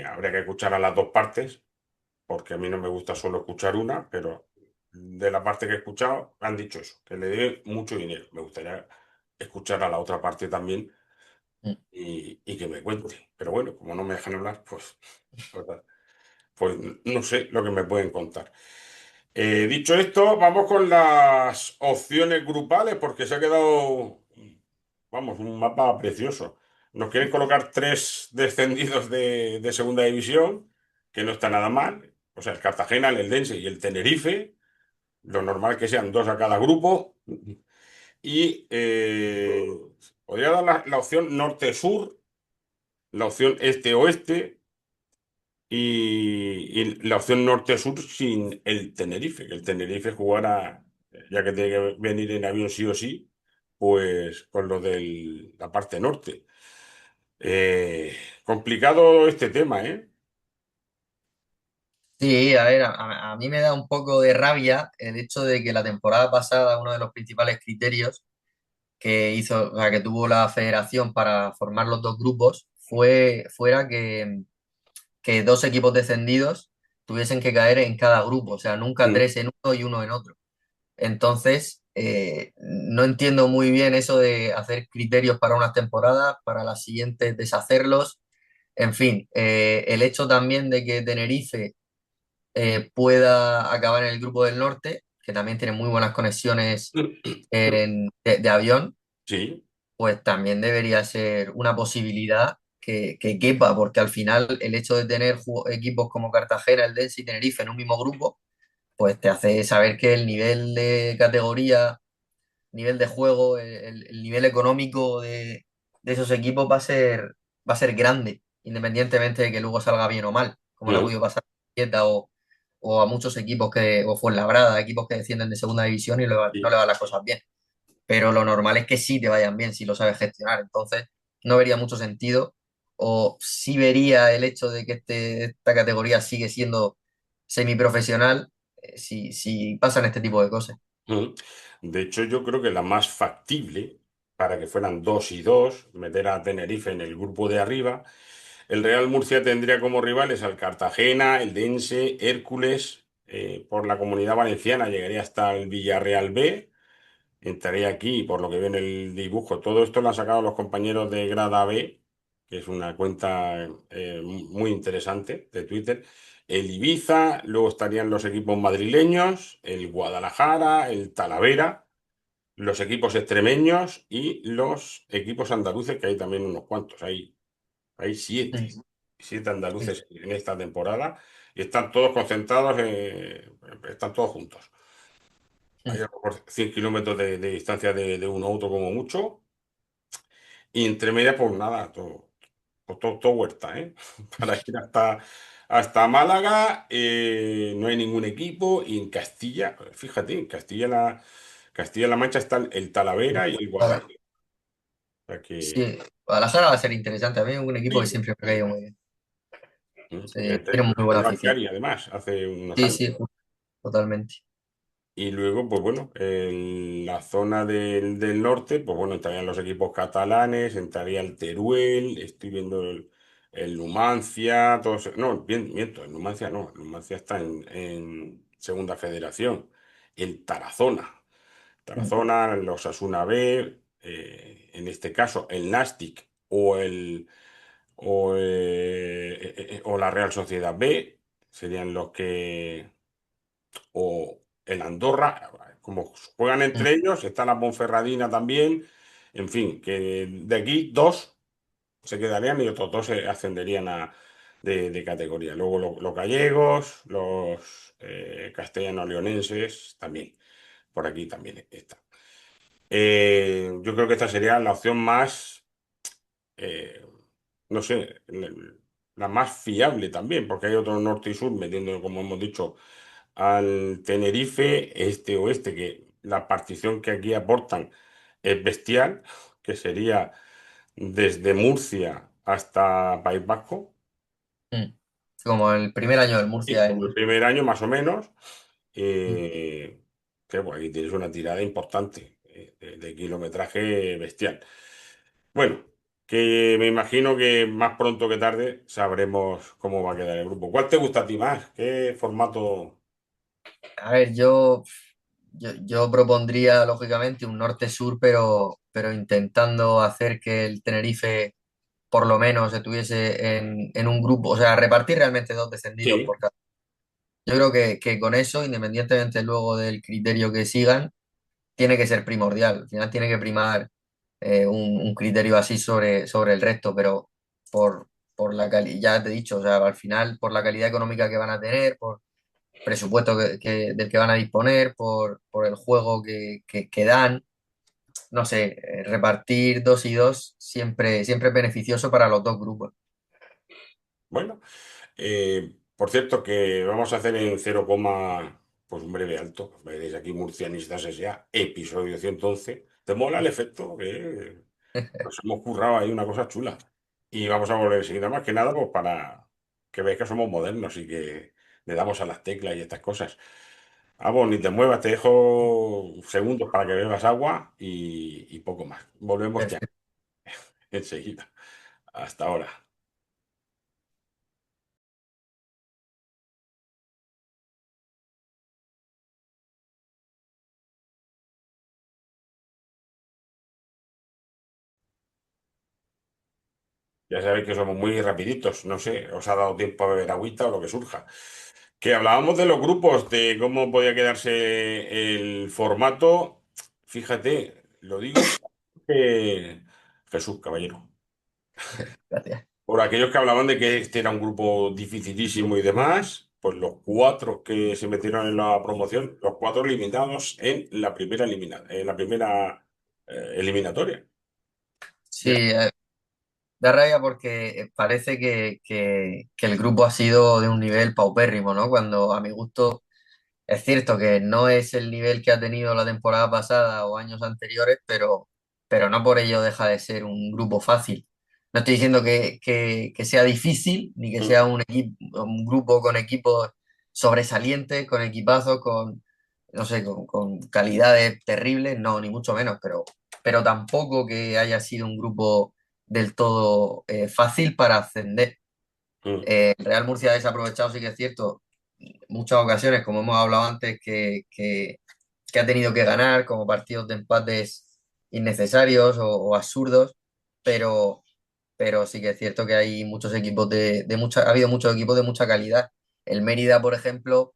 Habría que escuchar a las dos partes, porque a mí no me gusta solo escuchar una, pero de la parte que he escuchado han dicho eso, que le debe mucho dinero. Me gustaría escuchar a la otra parte también Mm. y que me cuente. Pero bueno, como no me dejan hablar, pues pues no sé lo que me pueden contar. Dicho esto, vamos con las opciones grupales porque se ha quedado, vamos, un mapa precioso. Nos quieren colocar tres descendidos de segunda división, que no está nada mal. O sea, el Cartagena, el Eldense y el Tenerife. Lo normal que sean dos a cada grupo. Y podría dar la opción norte-sur, la opción este-oeste y la opción norte-sur sin el Tenerife, que el Tenerife jugara, ya que tiene que venir en avión sí o sí, pues con lo de la parte norte. Complicado este tema, ¿eh? Sí, a ver, a mí me da un poco de rabia el hecho de que la temporada pasada uno de los principales criterios que hizo, o sea, que tuvo la federación para formar los dos grupos fuera que dos equipos descendidos tuviesen que caer en cada grupo, o sea, nunca Mm. tres en uno y uno en otro. Entonces, no entiendo muy bien eso de hacer criterios para unas temporadas, para las siguientes deshacerlos. En fin, el hecho también de que Tenerife pueda acabar en el grupo del norte, que también tiene muy buenas conexiones de avión, Sí, pues también debería ser una posibilidad que quepa, porque al final el hecho de tener equipos como Cartagena, el Dense y Tenerife en un mismo grupo, pues te hace saber que el nivel de categoría, nivel de juego, el nivel económico de esos equipos va a ser grande, independientemente de que luego salga bien o mal, como le ha Mm, podido pasar a Quieta o a muchos equipos o Fuenlabrada, equipos que descienden de segunda división y no sí. le van las cosas bien. Pero lo normal es que sí te vayan bien si lo sabes gestionar. Entonces, no vería mucho sentido, o sí vería el hecho de que esta categoría sigue siendo semiprofesional, si pasan este tipo de cosas. Mm. De hecho, yo creo que la más factible para que fueran 2 y 2, meter a Tenerife en el grupo de arriba. El Real Murcia tendría como rivales al Cartagena, el Dense, Hércules, por la Comunidad Valenciana llegaría hasta el Villarreal B, entraría aquí, por lo que ven el dibujo. Todo esto lo han sacado los compañeros de Grada B, que es una cuenta muy interesante de Twitter. El Ibiza, luego estarían los equipos madrileños, el Guadalajara, el Talavera, los equipos extremeños y los equipos andaluces, que hay también unos cuantos. Hay siete, Mm, siete sí, andaluces en esta temporada y están todos concentrados, están todos juntos. Hay a mm, lo mejor 100 kilómetros de distancia de un auto como mucho. Y entre medias, pues nada, todo huerta, ¿eh? Para ir hasta Málaga, no hay ningún equipo. Y en Castilla, fíjate, en Castilla-La Mancha están el Talavera y el Ahora, Guadalajara. O sea que sí, Guadalajara va a ser interesante. A mí es un equipo que sí, siempre me ha caído muy bien. Tiene muy buena entrenó a afición. Cari, además, hace unos Sí, años. sí, totalmente. Y luego, pues bueno, en la zona del norte, pues bueno, entrarían los equipos catalanes, entraría el Teruel, estoy viendo el Numancia, todos, no, bien, miento, el Numancia no, el Numancia está en Segunda Federación, el Mm, Tarazona, los Asuna B, en este caso el Nastic o la Real Sociedad B, serían los que o el Andorra, como juegan mm, entre ellos, está la Ponferradina también, en fin, que de aquí 2 se quedarían y otros 2 se ascenderían de categoría. Luego los gallegos, los castellano-leonenses también, por aquí también está. Yo creo que esta sería la opción más, eh, no sé, la más fiable también, porque hay otro norte y sur metiendo, como hemos dicho, al Tenerife, este-oeste, que la partición que aquí aportan es bestial, que sería desde Murcia hasta País Vasco, mm. Como el primer año del y Murcia como el en... primer año más o menos, Mm. que pues, aquí tienes una tirada importante de kilometraje bestial. Bueno, que me imagino que más pronto que tarde sabremos cómo va a quedar el grupo. ¿Cuál te gusta a ti más? ¿Qué formato? A ver, yo propondría, lógicamente, un norte-sur, pero intentando hacer que el Tenerife por lo menos estuviese en un grupo, o sea, repartir realmente dos descendidos Sí. por cada. Yo creo que con eso, independientemente luego del criterio que sigan, tiene que ser primordial. Al final tiene que primar un criterio así sobre el resto, pero por la calidad, ya te he dicho, o sea, al final por la calidad económica que van a tener, por presupuesto del que van a disponer, por el juego que dan, no sé, repartir dos y dos siempre es beneficioso para los dos grupos. Bueno. Por cierto, que vamos a hacer en 0, pues un breve alto. Veréis aquí Murcianistas S.A., episodio 111. ¿Te mola el efecto? Que nos hemos currado ahí una cosa chula. Y vamos a volver enseguida, más que nada, pues para que veáis que somos modernos y que le damos a las teclas y estas cosas. Ah, bueno, ni te muevas, te dejo segundos para que bebas agua y poco más. Volvemos ya, Perfecto. enseguida. Hasta ahora. Ya sabéis que somos muy rapiditos, no sé, os ha dado tiempo a beber agüita o lo que surja. Que hablábamos de los grupos, de cómo podía quedarse el formato. Fíjate, lo digo porque Jesús, caballero. Gracias. por aquellos que hablaban de que este era un grupo dificilísimo y demás, pues los cuatro que se metieron en la promoción, los cuatro eliminados en la primera eliminatoria. Sí, Ya. da rabia porque parece que el grupo ha sido de un nivel paupérrimo, ¿no? Cuando a mi gusto es cierto que no es el nivel que ha tenido la temporada pasada o años anteriores, pero no por ello deja de ser un grupo fácil. No estoy diciendo que sea difícil, ni que sea Mm, un grupo con equipos sobresalientes, con equipazos, con, no sé, con calidades terribles, no, ni mucho menos, pero tampoco que haya sido un grupo del todo fácil para ascender. mm, El Real Murcia ha desaprovechado, sí que es cierto, muchas ocasiones, como hemos hablado antes, que ha tenido que ganar, como partidos de empates innecesarios o absurdos, pero, pero sí que es cierto que hay muchos equipos de mucha, ha habido muchos equipos de mucha calidad. El Mérida, por ejemplo,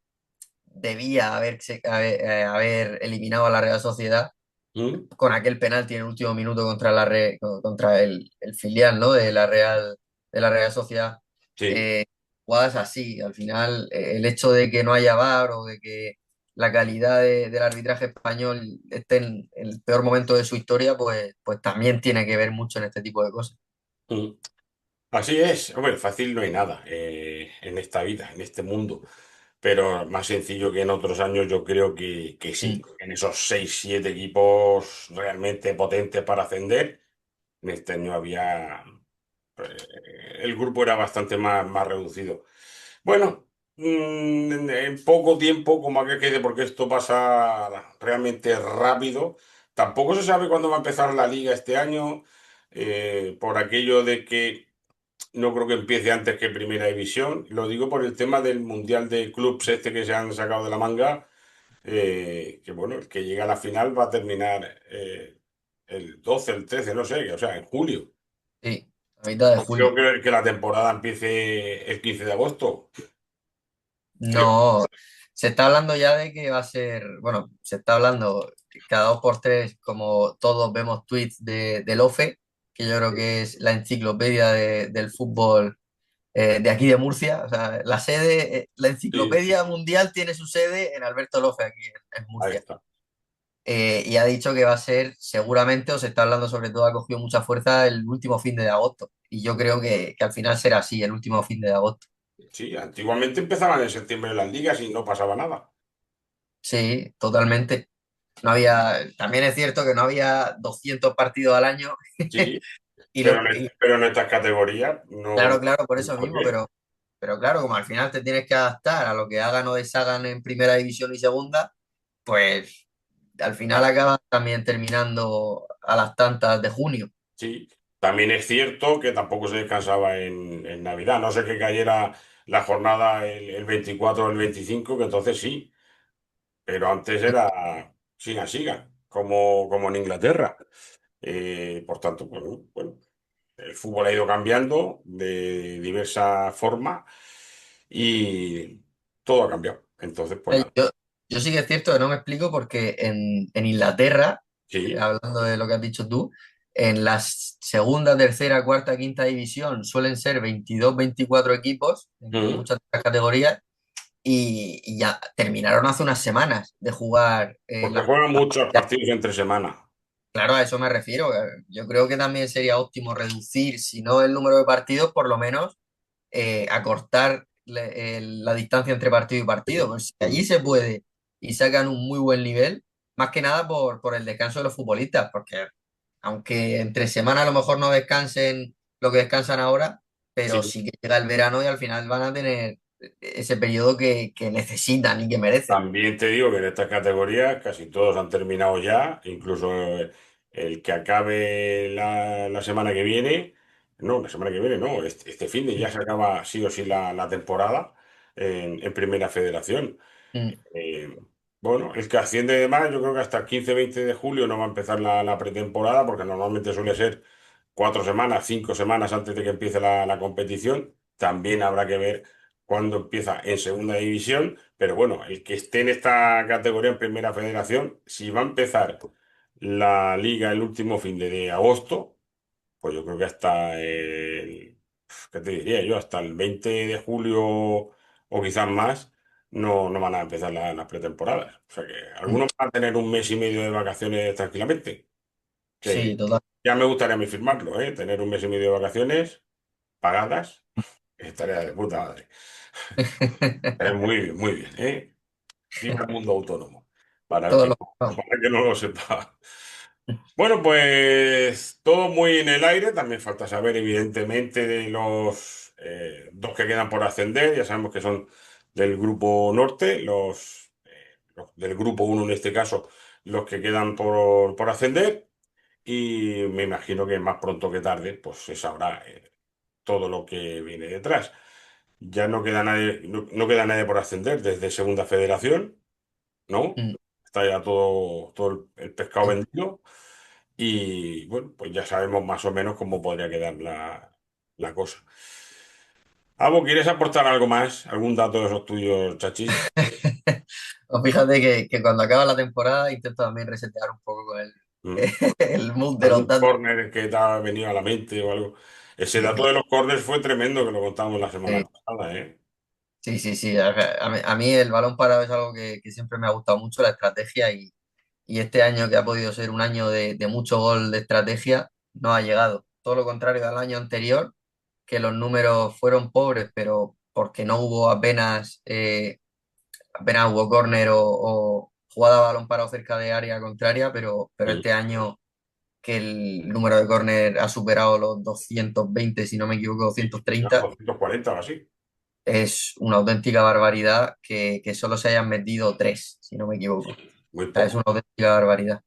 debía haber eliminado a la Real Sociedad mm. con aquel penalti en el último minuto contra el filial, ¿no? De la Real Sociedad. Sí. Eh, Jugadas así, al final, el hecho de que no haya VAR o de que la calidad del arbitraje español esté en el peor momento de su historia, pues también tiene que ver mucho en este tipo de cosas. Mm. Así es. Hombre, fácil no hay nada en esta vida, en este mundo. Pero más sencillo que en otros años, yo creo que sí. Mm, En esos 6, 7 equipos realmente potentes para ascender, en este año había. El grupo era bastante más reducido. Bueno, en poco tiempo, como aquel que dice, porque esto pasa realmente rápido, tampoco se sabe cuándo va a empezar la liga este año, por aquello de que no creo que empiece antes que Primera División. Lo digo por el tema del Mundial de Clubs este que se han sacado de la manga, que bueno, el que llega a la final va a terminar el 12, el 13, no sé, o sea, en julio. sí, a mitad de No creo julio. que la temporada empiece el 15 de agosto. Creo. No, se está hablando ya de que va a ser, bueno, se está hablando cada dos por tres, como todos vemos tweets del OFE, que yo creo que es la enciclopedia del fútbol de aquí de Murcia. O sea, la sede, la Sí, enciclopedia mundial tiene su sede en Alberto Lofe, aquí en ahí Murcia. está. Y ha dicho que va a ser seguramente, o se está hablando sobre todo, ha cogido mucha fuerza el último fin de agosto. Y yo creo que al final será así, el último fin de agosto. Sí, antiguamente empezaban en septiembre las ligas y no pasaba nada. Sí, totalmente. No había, también es cierto que no había 200 partidos al año Sí, y, lo, y pero en estas categorías claro, no. claro, por eso ¿Por mismo, qué? pero claro, como al final te tienes que adaptar a lo que hagan o deshagan en primera división y segunda, pues al final acabas también terminando a las tantas de junio. Sí, también es cierto que tampoco se descansaba en Navidad. No sé que cayera la jornada el 24 o el 25, que entonces sí, pero antes era sin a siga, como en Inglaterra. Por tanto, bueno, el fútbol ha ido cambiando de diversa forma y todo ha cambiado. Entonces, pues Eh, nada. Yo, yo sí que es cierto que no me explico porque en Inglaterra, Sí. hablando de lo que has dicho tú, en la segunda, tercera, cuarta, quinta división suelen ser 22 24 equipos en Mm. muchas de las categorías y ya terminaron hace unas semanas de jugar Porque juegan muchos partidos entre semana. Claro, a eso me refiero. Yo creo que también sería óptimo reducir, si no el número de partidos, por lo menos acortar la distancia entre partido y partido. Pues si allí Mm. se puede y sacan un muy buen nivel, más que nada por el descanso de los futbolistas, porque aunque entre semana a lo mejor no descansen lo que descansan ahora, Sí. pero sí que llega el verano y al final van a tener ese periodo que necesitan y que merecen. También te digo que en estas categorías casi todos han terminado ya, incluso el que acabe la semana que viene, no, la semana que viene no, este fin de ya se acaba sí o sí la temporada en Primera Federación. Mm, Eh, bueno, el que asciende de más, yo creo que hasta el 15-20 de julio no va a empezar la pretemporada, porque normalmente suele ser 4 semanas, 5 semanas antes de que empiece la competición. También habrá que ver cuándo empieza en segunda división, pero bueno, el que esté en esta categoría en Primera Federación, si va a empezar la liga el último fin de agosto, pues yo creo que hasta el ¿qué te diría yo? Hasta el 20 de julio o quizás más, no van a empezar las pretemporadas. O sea que Mm. algunos van a tener un mes y medio de vacaciones tranquilamente. Sí, Que total. ya me gustaría a mí firmarlo, ¿eh? Tener un mes y medio de vacaciones pagadas, estaría de puta madre. Muy bien, muy bien, ¿eh? Viva el mundo autónomo. Todos los... Para que no lo sepa. Bueno, pues todo muy en el aire. También falta saber, evidentemente, de los dos que quedan por ascender. Ya sabemos que son del grupo norte, los del grupo uno en este caso, los que quedan por ascender. Y me imagino que más pronto que tarde, pues se sabrá todo lo que viene detrás. Ya no queda nadie, no queda nadie por ascender desde Segunda Federación, ¿no? Mm. Está ya todo el pescado Sí. vendido. Y bueno, pues ya sabemos más o menos cómo podría quedar la cosa. Abo, ¿quieres aportar algo más? ¿Algún dato de esos tuyos, chachis? Pues fíjate que cuando acaba la temporada intento también resetear un poco con el, ¿Mm? el mood de los ¿Algún datos. córner que te ha venido a la mente o algo? Ese dato de los corners fue tremendo que lo contamos la semana Sí, pasada, ¿eh? sí, sí, sí. A mí el balón parado es algo que siempre me ha gustado mucho, la estrategia, y este año que ha podido ser un año de mucho gol de estrategia, no ha llegado. Todo lo contrario al año anterior, que los números fueron pobres, pero porque no hubo apenas hubo córner o jugada a balón parado cerca de área contraria, pero Mm. este año que el número de córner ha superado los 220, si no me equivoco, Sí, doscientos ya treinta 240 o así. es una auténtica barbaridad que solo se hayan metido tres, si no me equivoco. O Muy sea, es poco. una auténtica barbaridad.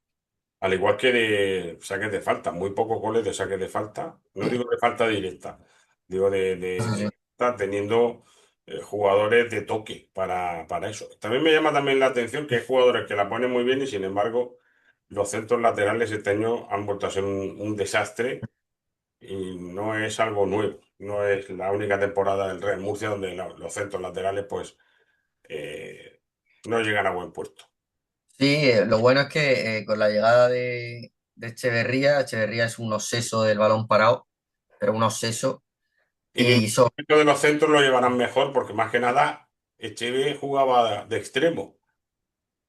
Al igual que de saques de falta, muy pocos goles de saques de falta. No Sí, digo de falta directa, digo sí, sí. está teniendo jugadores de toque para eso. También me llama también la atención que hay jugadores que la ponen muy bien y sin embargo los centros laterales este año han vuelto a ser un desastre y no es algo nuevo. No es la única temporada del Real Murcia donde los centros laterales pues eh, no llegan a buen puerto. Sí, lo bueno es que con la llegada de Echeverría, Echeverría es un obseso del balón parado, pero un obseso. Y me Y imagino que de los centros lo llevarán mejor, porque más que nada Echeve jugaba de extremo.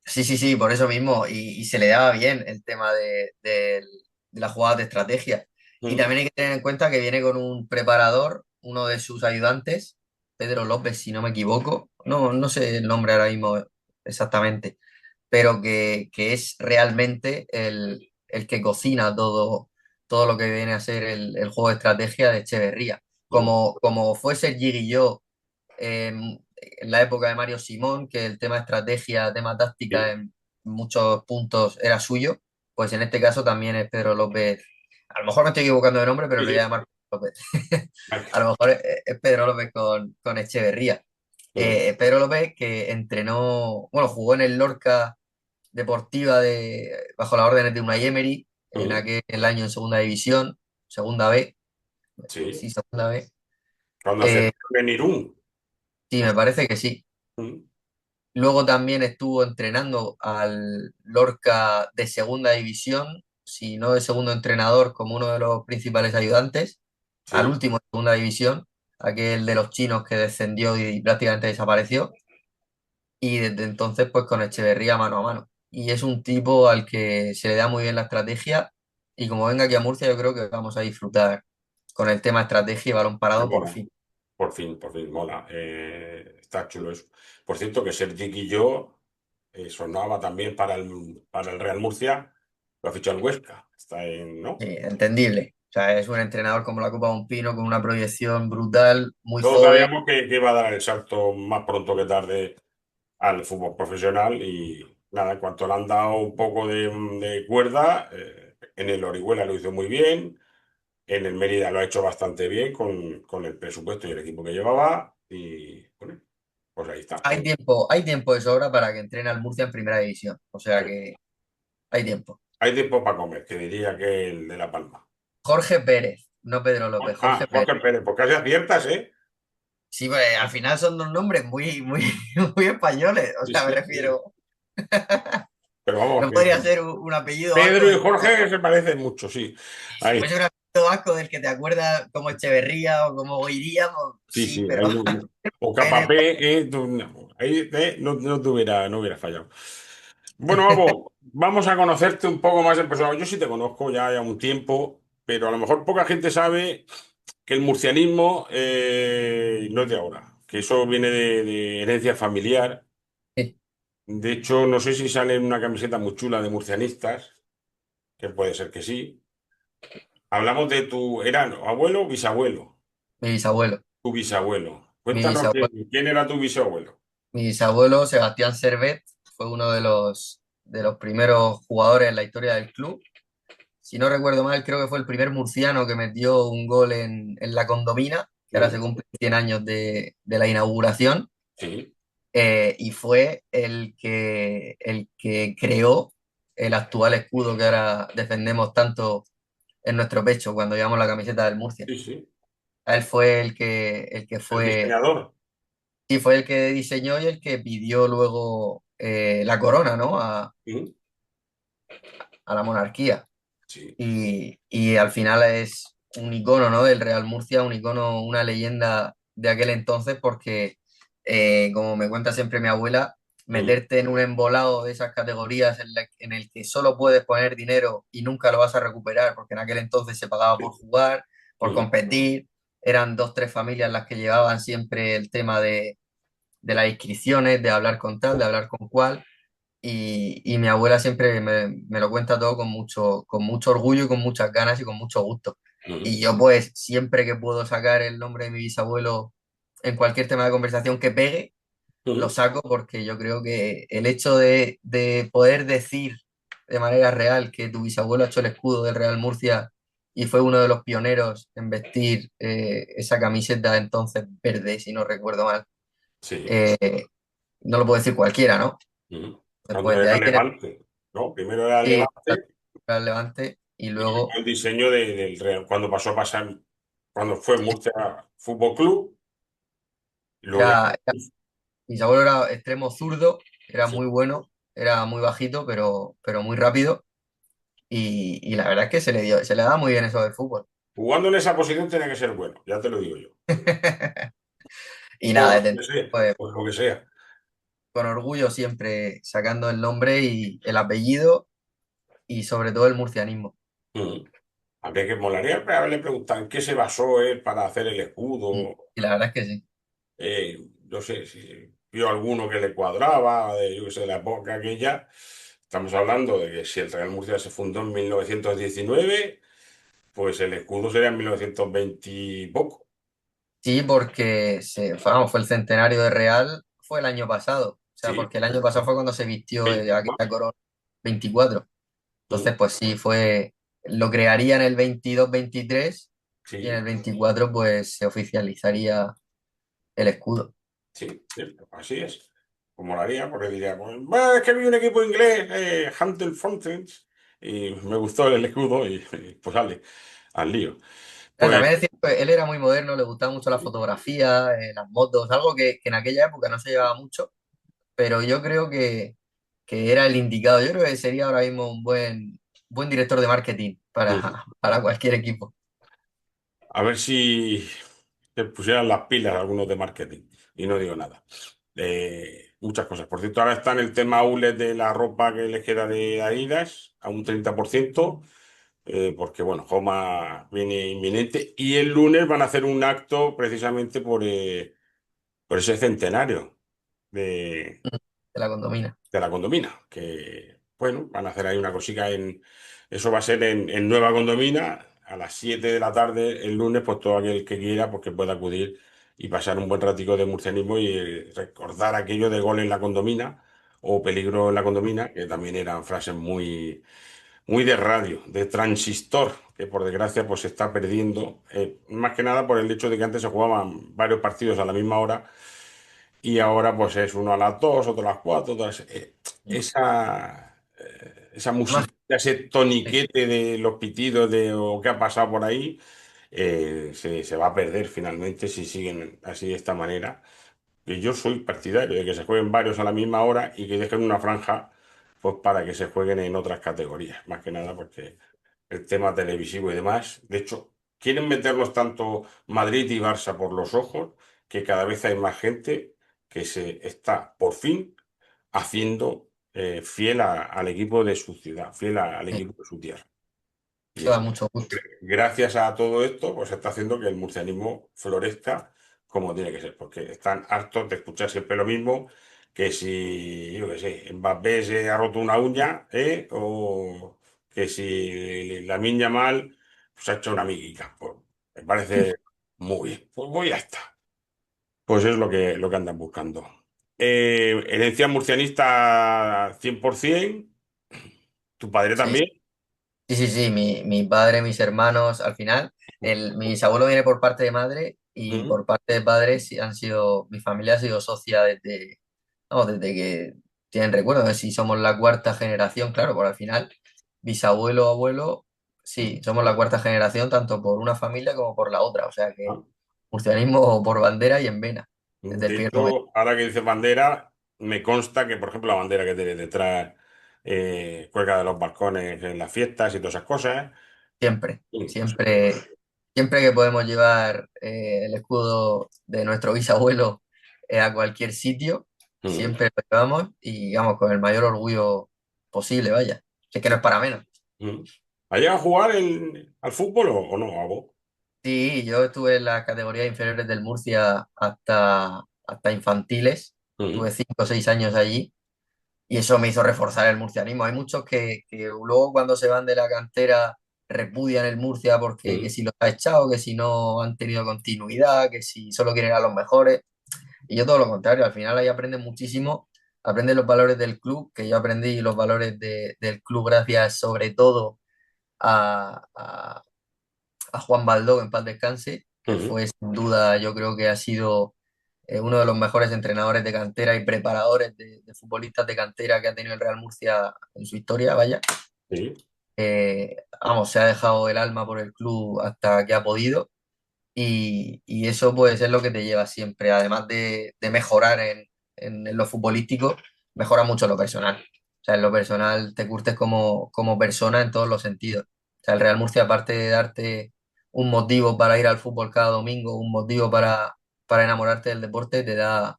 sí, sí, sí, por eso mismo. Y se le daba bien el tema de las jugadas de estrategia. Y Mm, también hay que tener en cuenta que viene con un preparador, uno de sus ayudantes, Pedro López, si no me equivoco. No, no sé el nombre ahora mismo exactamente, pero que es realmente el que cocina todo lo que viene a ser el juego de estrategia de Echeverría. mm, Como fue Sergi Guilló en la época de Mario Simón, que el tema estrategia, tema táctica sí. en muchos puntos era suyo, pues en este caso también es Pedro López. A lo mejor me estoy equivocando de nombre, pero Sí, le voy a sí. llamar Pedro López. Vale. A lo mejor es Pedro López con Echeverría. Mm, Pedro López que entrenó, bueno, jugó en el Lorca Deportiva bajo las órdenes de Unai Emery en mm, aquel año en segunda división, segunda B, sí. sí, segunda B. Cuando Eh, ascendió en Irún. sí, No me sé. parece que sí. Mm, Luego también estuvo entrenando al Lorca de segunda división, si no de segundo entrenador, como uno de los principales ayudantes, al sí. último de segunda división, aquel de los chinos que descendió y prácticamente desapareció, y desde entonces pues con Echeverría mano a mano. Y es un tipo al que se le da muy bien la estrategia, y como venga aquí a Murcia yo creo que vamos a disfrutar con el tema estrategia y balón Me parado por mola. fin. Por fin, mola. Está chulo eso. Por cierto, que Sergi Guilló sonaba también para el Real Murcia. Lo ha fichado el Huesca. Está en, ¿no? Entendible. O sea, es un entrenador como la Copa de un Pino, con una proyección brutal, muy Todos joven. sabíamos que iba a dar el salto más pronto que tarde al fútbol profesional y nada, en cuanto le han dado un poco de cuerda, en el Orihuela lo hizo muy bien, en el Mérida lo ha hecho bastante bien con el presupuesto y el equipo que llevaba y bueno, pues ahí está. Hay tiempo de sobra para que entrene al Murcia en primera división. O sea Sí. que hay tiempo. Hay tiempo para comer, que diría que el de La Palma. Jorge Pérez, no Pedro López, Jorge Pérez. Jorge Pérez, pues casi aciertas, ¿eh? Sí, pues al final son dos nombres muy, muy, muy españoles. O Sí, sea, me sí, sí. refiero. Pero vamos, No podría ser un apellido Pedro vasco y de. Jorge se parecen mucho, sí. Si Ahí fuese una tanto asco del que te acuerdas como Echeverría o como iríamos, Sí, sí, sí, pero ahí o pene, Capapé, ahí no te hubiera fallado. Bueno, vamos a conocerte un poco más en persona. Yo sí te conozco ya un tiempo, pero a lo mejor poca gente sabe que el murcianismo no es de ahora, que eso viene de herencia familiar. De hecho, no sé si sale en una camiseta muy chula de murcianistas, que puede ser que sí. Hablamos de ¿era abuelo o bisabuelo? mi bisabuelo. Tu bisabuelo. Mi Cuéntanos bisabuelo, quién era tu bisabuelo. mi bisabuelo Sebastián Servet fue uno de los primeros jugadores en la historia del club. Si no recuerdo mal, creo que fue el primer murciano que metió un gol en la Condomina, que ahora se Mm, cumplen 100 años de la inauguración, sí, y fue el que creó el actual escudo que ahora defendemos tanto en nuestro pecho cuando llevamos la camiseta del Murcia. sí, sí. Él fue el que El fue, diseñador. sí, fue el que diseñó y el que pidió luego la corona, ¿no? Mm, A la monarquía. sí, Y al final es un icono, ¿no? Del Real Murcia, un icono, una leyenda de aquel entonces, porque, como me cuenta siempre mi abuela, mm, meterte en un embolado de esas categorías en el que solo puedes poner dinero y nunca lo vas a recuperar, porque en aquel entonces se pagaba por jugar, por mm, competir, eran dos, tres familias las que llevaban siempre el tema de las inscripciones, de hablar con tal, de hablar con cual. Y mi abuela siempre me lo cuenta todo con mucho orgullo y con muchas ganas y con mucho gusto. mm, Y yo pues siempre que puedo sacar el nombre de mi bisabuelo en cualquier tema de conversación que pegue, lo mm, saco porque yo creo que el hecho de poder decir de manera real que tu bisabuelo ha hecho el escudo del Real Murcia y fue uno de los pioneros en vestir esa camiseta entonces verde, si no recuerdo mal, sí. eh, no lo puede decir cualquiera, ¿no? Mm. Cuando Después de era ahí tenemos Levante, ¿no? Primero era sí, Levante al Levante y y luego luego el diseño del Real, cuando pasó a pasar, cuando fue Murcia Fútbol Club, y luego ya. era, mi abuelo era extremo zurdo, era Sí. muy bueno, era muy bajito, pero muy rápido y la verdad es que se le da muy bien eso del fútbol. Jugando en esa posición tenía que ser bueno, ya te lo digo yo. Y nada, Por desde lo que entonces, sea, pues, por lo que sea. con orgullo siempre sacando el nombre y el apellido y sobre todo el murcianismo. Mm. A mí que molaría haberle preguntado en qué se basó él para hacer el Y, escudo. y la verdad es que sí. No sé si vio alguno que le cuadraba, yo qué sé, de la época aquella. Estamos hablando de que si el Real Murcia se fundó en 1919, pues el escudo sería en 1920 y poco. Sí, porque vamos, fue el centenario de Real, fue el año pasado. O sea, Sí, porque el año pasado fue cuando se vistió 24. aquella corona 24. Mm, Entonces, pues sí, lo crearía en el 22-23 y en sí, el 24 pues se oficializaría el escudo. sí, cierto, así es. Como lo haría, porque diría, pues, "Bah, es que vi un equipo inglés, Hunter Fountains, y me gustó el escudo, y pues sale, al lío. Pero Pues también es cierto que él era muy moderno, le gustaba mucho la fotografía, las motos, algo que en aquella época no se llevaba mucho, pero yo creo que era el indicado. Yo creo que sería ahora mismo un buen director de marketing para cualquier equipo. a ver si se pusieran las pilas algunos de marketing. Y no digo nada. Muchas cosas. Por cierto, ahora está en el tema outlet de la ropa que les queda de Adidas a un 30%, porque bueno, Homa viene inminente. Y el lunes van a hacer un acto precisamente por ese centenario de, De la condomina. de la Condomina. Que bueno, van a hacer ahí una cosica en. Eso va a ser en Nueva Condomina a las 7 de la tarde el lunes, pues todo aquel que quiera, pues que pueda acudir y pasar un buen ratico de murcianismo y recordar aquello de gol en la Condomina o peligro en la Condomina, que también eran frases muy, muy de radio, de transistor, que por desgracia pues se está perdiendo, más que nada por el hecho de que antes se jugaban varios partidos a la misma hora y ahora pues es uno a las 2, otro a las 4, esa Además, música, ese toniquete de los pitidos de o qué ha pasado por ahí, se va a perder finalmente si siguen así de esta manera. Y yo soy partidario de que se jueguen varios a la misma hora y que dejen una franja pues para que se jueguen en otras categorías, más que nada porque el tema televisivo y demás. De hecho, quieren meternos tanto Madrid y Barça por los ojos que cada vez hay más gente que se está por fin haciendo fiel al equipo de su ciudad, fiel al Sí, equipo de su tierra. Y eso da eso, mucho gusto. gracias a todo esto, pues está haciendo que el murcianismo florezca como tiene que ser, porque están hartos de escuchar siempre lo mismo, que si, yo qué sé, Mbappé se ha roto una uña, o que si la niña mal se ha hecho una amiguita. Pues me parece muy bien. Pues voy ya está. Pues es lo que andan buscando. Herencia murcianista 100%. ¿Tu padre Sí, también? sí, sí, sí, mi padre, mis hermanos, al final, mi bisabuelo viene por parte de madre y Ujú, por parte de padre sí han sido, mi familia ha sido socia desde, vamos, desde que tienen recuerdo, de si somos la cuarta generación, claro, por al final, bisabuelo, abuelo, sí, ujú. somos la cuarta generación tanto por una familia como por la otra, o sea que Ah. murcianismo por bandera y en vena, desde el De primer momento. hecho, ahora que dices bandera, me consta que, por ejemplo, la bandera que tienes detrás cuelga de los balcones en las fiestas y todas esas cosas. Siempre, Sí, o sea, siempre, siempre que podemos llevar el escudo de nuestro bisabuelo a cualquier sitio, ujú, siempre lo llevamos y vamos con el mayor orgullo posible, vaya. Es que no es para menos. ujú. ¿Ha llegado a jugar al fútbol o no, Abo? Sí, yo estuve en las categorías inferiores del Murcia hasta infantiles, Ujú, tuve 5 o 6 años allí y eso me hizo reforzar el murcianismo. Hay muchos que luego cuando se van de la cantera repudian el Murcia porque que ujú, si los ha echado, que si no han tenido continuidad, que si solo quieren a los mejores. Y yo todo lo contrario, al final ahí aprendes muchísimo, aprendes los valores del club, que yo aprendí los valores del club gracias sobre todo a Juan Baldó, en paz descanse, que ujú, fue sin duda, yo creo que ha sido uno de los mejores entrenadores de cantera y preparadores de futbolistas de cantera que ha tenido el Real Murcia en su historia, vaya. sí, Vamos, se ha dejado el alma por el club hasta que ha podido y eso pues es lo que te lleva siempre, además de mejorar en lo futbolístico, mejora mucho lo personal. O sea, en lo personal te curtes como persona en todos los sentidos. O sea, el Real Murcia, aparte de darte un motivo para ir al fútbol cada domingo, un motivo para enamorarte del deporte, te da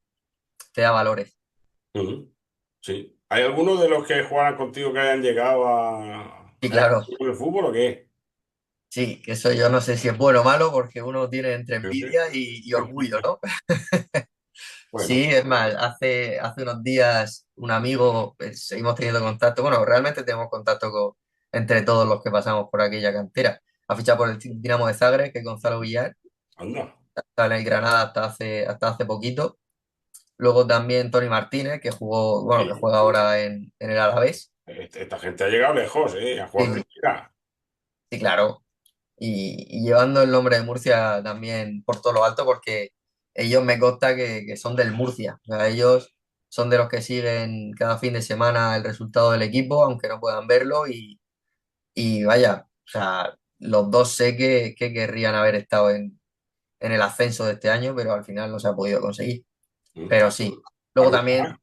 valores. ujú, sí. ¿Hay alguno de los que juegan contigo que hayan llegado Y a claro, el fútbol o qué? sí, que eso yo no sé si es bueno o malo porque uno tiene entre envidia y orgullo, ¿no? Sí, Bueno, es más, hace unos días un amigo, pues, seguimos teniendo contacto, bueno, realmente tenemos contacto entre todos los que pasamos por aquella cantera. Ha fichado por el Dinamo de Zagreb, que es Gonzalo Villar, anda. está en el Granada hasta hace poquito. Luego también Tony Martínez, que jugó, bueno, que Sí, juega ahora en el Alavés. esta gente ha llegado lejos, a jugar Sí, primera. sí, claro. Y llevando el nombre de Murcia también por todo lo alto, porque ellos me consta que son del Murcia. O sea, ellos son de los que siguen cada fin de semana el resultado del equipo, aunque no puedan verlo. Y vaya, o sea, los dos sé que querrían haber estado en el ascenso de este año, pero al final no se ha podido conseguir. Mm. Pero sí. Luego ¿Algo también, más?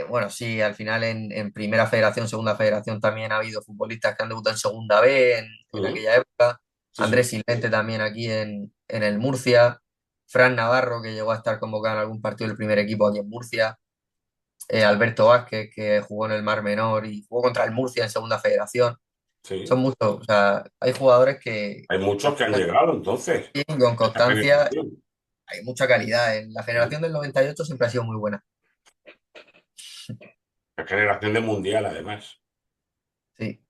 bueno, sí, al final en Primera Federación, Segunda Federación también ha habido futbolistas que han debutado en Segunda B en Ujú, aquella época. sí, sí. Andrés Silvente también aquí en el Murcia. Fran Navarro, que llegó a estar convocado en algún partido del primer equipo aquí en Murcia. Alberto Vázquez, que jugó en el Mar Menor y jugó contra el Murcia en Segunda Federación. Son Sí. muchos, o sea, hay jugadores que Hay muchos al que han final, llegado entonces, sí, con esta constancia, generación. hay mucha calidad. En la Mm. generación del 98 siempre ha sido muy buena. La generación de mundial, además. Sí.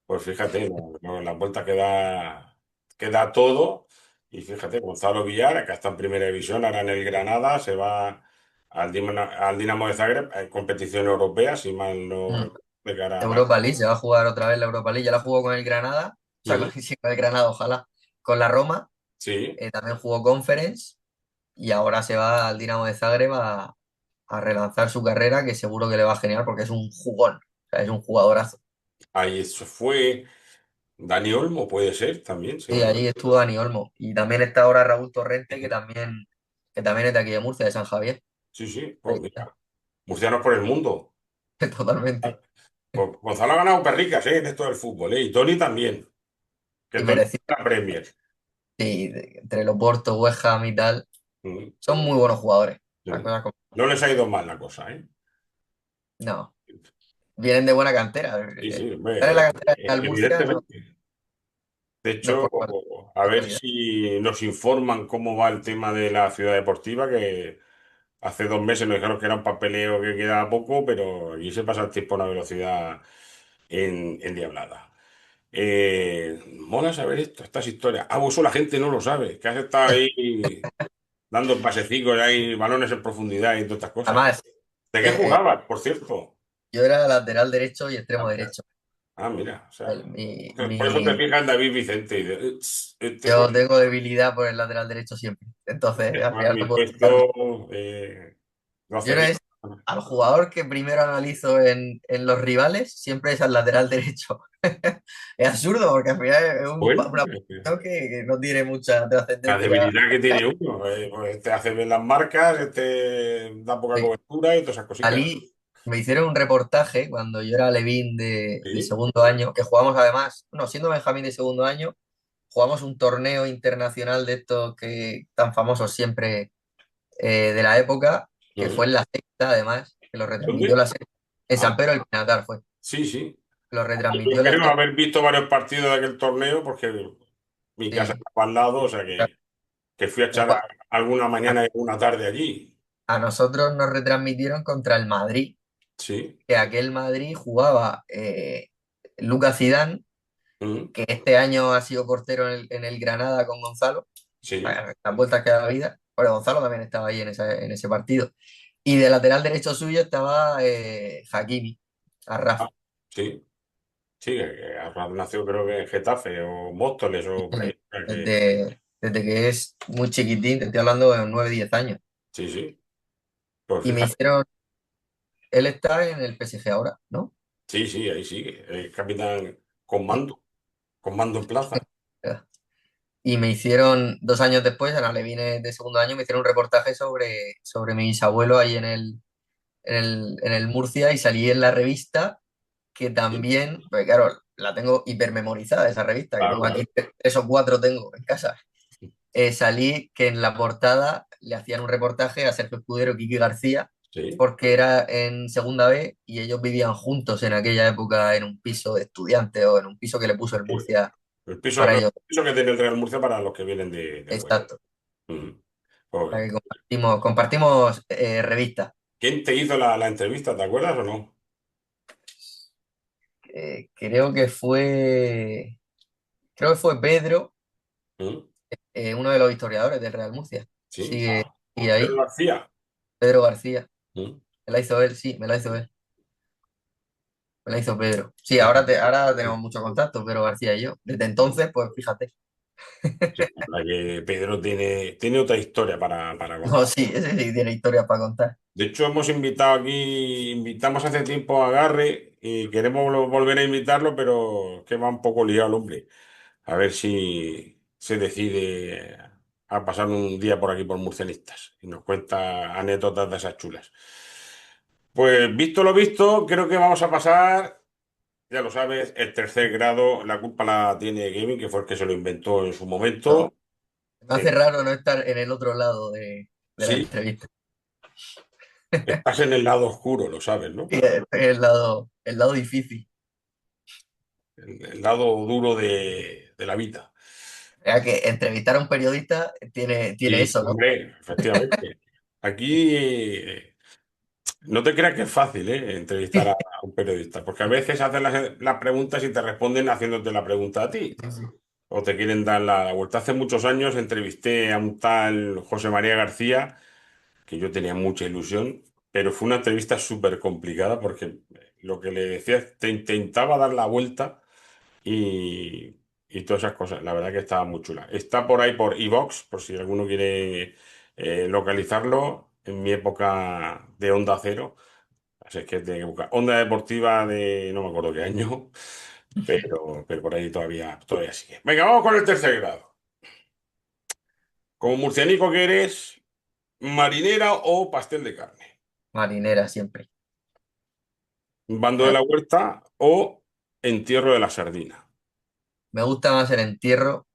Pues fíjate, la vuelta que da todo. Y fíjate, Gonzalo Villar, que está en primera división, ahora en el Granada, se va al Dinamo de Zagreb, competición europea, si mal no Mm. de cara a la. Europa League, se va a jugar otra vez la Europa League, ya la jugó con el Granada, o sea, Ujú, sí, con el Granada, ojalá, con la Roma, sí, también jugó Conference y ahora se va al Dinamo de Zagreb a relanzar su carrera, que seguro que le va a genial porque es un jugón, o sea, es un jugadorazo. ahí se fue Dani Olmo, puede ser también, si Sí, no me ahí estuvo Dani Olmo y también está ahora Raúl Torrente, que también es de aquí de Murcia, de San Javier. Sí, sí, Ahí pues está, mira, murcianos por el mundo. totalmente. Pues Gonzalo ha ganado perricas, en esto del fútbol, Y Tony también, que Y Tony merecido. es la Premier. Sí, entre los Porto, West Ham y tal, Mm, son muy buenos jugadores. Las sí. cosas No les ha ido mal la cosa, no, vienen de buena cantera. Sí, sí, Estar en hombre, la cantera del Murcia no, evidentemente. De no es hecho, por cual- a ver casualidad. si nos informan cómo va el tema de la ciudad deportiva, que hace 2 meses nos dijeron que era un papeleo que quedaba poco, pero aquí se pasa el tiempo a una velocidad endiablada. Mola saber esto, estas historias. Ah, eso la gente no lo sabe, que has estado ahí dando pasecicos, hay balones en profundidad y todas estas cosas. Además, ¿De qué eh, jugabas, por cierto? yo era lateral derecho y Ah, extremo mira, derecho. mira, o sea, Mi, por eso te mi, fijas en David Vicente y este yo tengo debilidad por el lateral derecho siempre. Entonces, al para final mi no puedo evitarlo. puesto no Yo no hacería. es al jugador que primero analizo en los rivales, siempre es al lateral derecho. Es absurdo porque al final es Bueno, una posición que no tiene mucha la trascendencia. debilidad que tiene uno, pues te hace ver las marcas, te da poca Sí. cobertura y todas esas cositas. Salí, me hicieron un reportaje cuando yo era Levín de Sí, segundo año, que jugamos además, no, siendo Benjamín de segundo año, jugamos un torneo internacional de estos que tan famosos siempre de la época, que fue ujú. en la sexta además, que lo retransmitió ¿Dónde? la sexta, en Ah, San Pedro del Pinatar fue, sí, sí. lo Yo retransmitió la creo sexta. haber visto varios partidos de aquel torneo porque mi casa Sí. estaba al lado, o sea que fui a echar Jugá- alguna mañana y una tarde allí. A nosotros nos retransmitieron contra el Madrid, Sí, que aquel Madrid jugaba Lucas Zidane, ujú, que este año ha sido portero en el Granada con Gonzalo, sí. las vueltas que da la vida. Bueno, Gonzalo también estaba ahí en ese partido. Y de lateral derecho suyo estaba Hakimi, Arraf. Ah, sí. Sí, nació creo que en Getafe o Móstoles o por ahí. O sea Desde que es muy chiquitín, te estoy hablando de 9 10 años. sí, sí. Pues Y me fíjate, hicieron, él está en el PSG ahora, ¿no? sí, sí, ahí sigue. El capitán con mando en plaza. Y me hicieron 2 años después, a la le vine de segundo año, me hicieron un reportaje sobre mi bisabuelo ahí en el Murcia y salí en la revista que Sí, también, pues claro, la tengo hipermemorizada esa revista, que claro, tengo aquí claro. 3 o 4 tengo en casa. Salí que en la portada le hacían un reportaje a Sergio Escudero y Quique García, Sí. porque era en segunda B y ellos vivían juntos en aquella época en un piso de estudiantes o en un piso que le puso el Sí. Murcia El para ellos. piso que tiene el Real Murcia para los que vienen de fuera. Exacto. Ujú. O sea Pues, que compartimos revistas. ¿quién te hizo la entrevista? ¿Te acuerdas o no? Creo que fue Pedro, ¿Mm? uno de los historiadores del Real Murcia. Sí. Sigue, Ah, sigue Pedro ahí, García. Pedro García. ¿Mm? Me la hizo él, sí, me la hizo él. Me la hizo Pedro. Sí, ahora tenemos mucho contacto, Pedro García y yo. Desde entonces, pues fíjate. Sí, la que Pedro tiene otra historia para No, contar. sí, ese sí tiene historias para contar. De hecho, invitamos hace tiempo a Garre y queremos volver a invitarlo, pero que va un poco liado el hombre. A ver si se decide a pasar un día por aquí por Murcianistas y nos cuenta anécdotas de esas chulas. Pues visto lo visto, creo que vamos a pasar, ya lo sabes, el tercer grado. La culpa la tiene Gaming, que fue el que se lo inventó en su No, momento. me hace raro no estar en el otro lado de la Sí, entrevista. estás en el lado oscuro, lo sabes, ¿no? Sí, estoy en el lado difícil. El lado duro de la vida. Ya que entrevistar a un periodista tiene Y, eso, ¿no? hombre, efectivamente. Aquí no te creas que es fácil, entrevistar a un periodista, porque a veces hacen las preguntas y te responden haciéndote la pregunta a ti, Sí, sí. o te quieren dar la vuelta. Hace muchos años entrevisté a un tal José María García, que yo tenía mucha ilusión, pero fue una entrevista súper complicada porque lo que le decía, te intentaba dar la vuelta y, y todas esas cosas. La verdad que estaba muy chula. Está por ahí por iVoox, por si alguno quiere localizarlo, en mi época de Onda Cero. Así es que tiene que buscar Onda Deportiva de no me acuerdo qué año, pero por ahí todavía sigue. Venga, vamos con el tercer grado. Como murcianico que eres, marinera o pastel de carne. Marinera siempre. Bando de la Huerta o Entierro de la Sardina. Me gusta más el entierro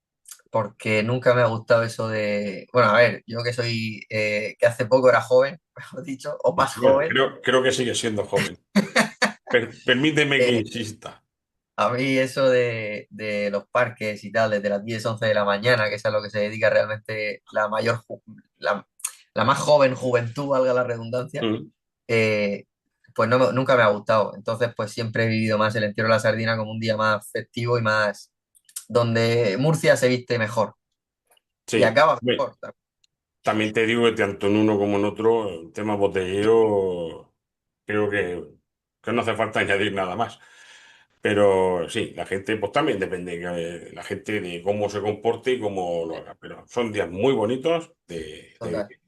porque nunca me ha gustado eso de... Bueno, a ver, yo que soy, que hace poco era joven, mejor dicho, o más Bueno, joven, creo que sigue siendo joven. Permíteme que eh, insista. a mí eso de los parques y tal, desde las 10 11 de la mañana, que es a lo que se dedica realmente la mayor, la más joven juventud, valga la redundancia, Mm. eh, pues no, nunca me ha gustado. Entonces, pues siempre he vivido más el entierro de la sardina como un día más festivo y más donde Murcia se viste mejor y Sí. acaba Bien. mejor. También te digo que tanto en uno como en otro, el tema botellero, creo que no hace falta añadir nada más. Pero sí, la gente, pues también depende la gente de cómo se comporte y cómo lo haga. Pero son días muy bonitos de Total. vivir.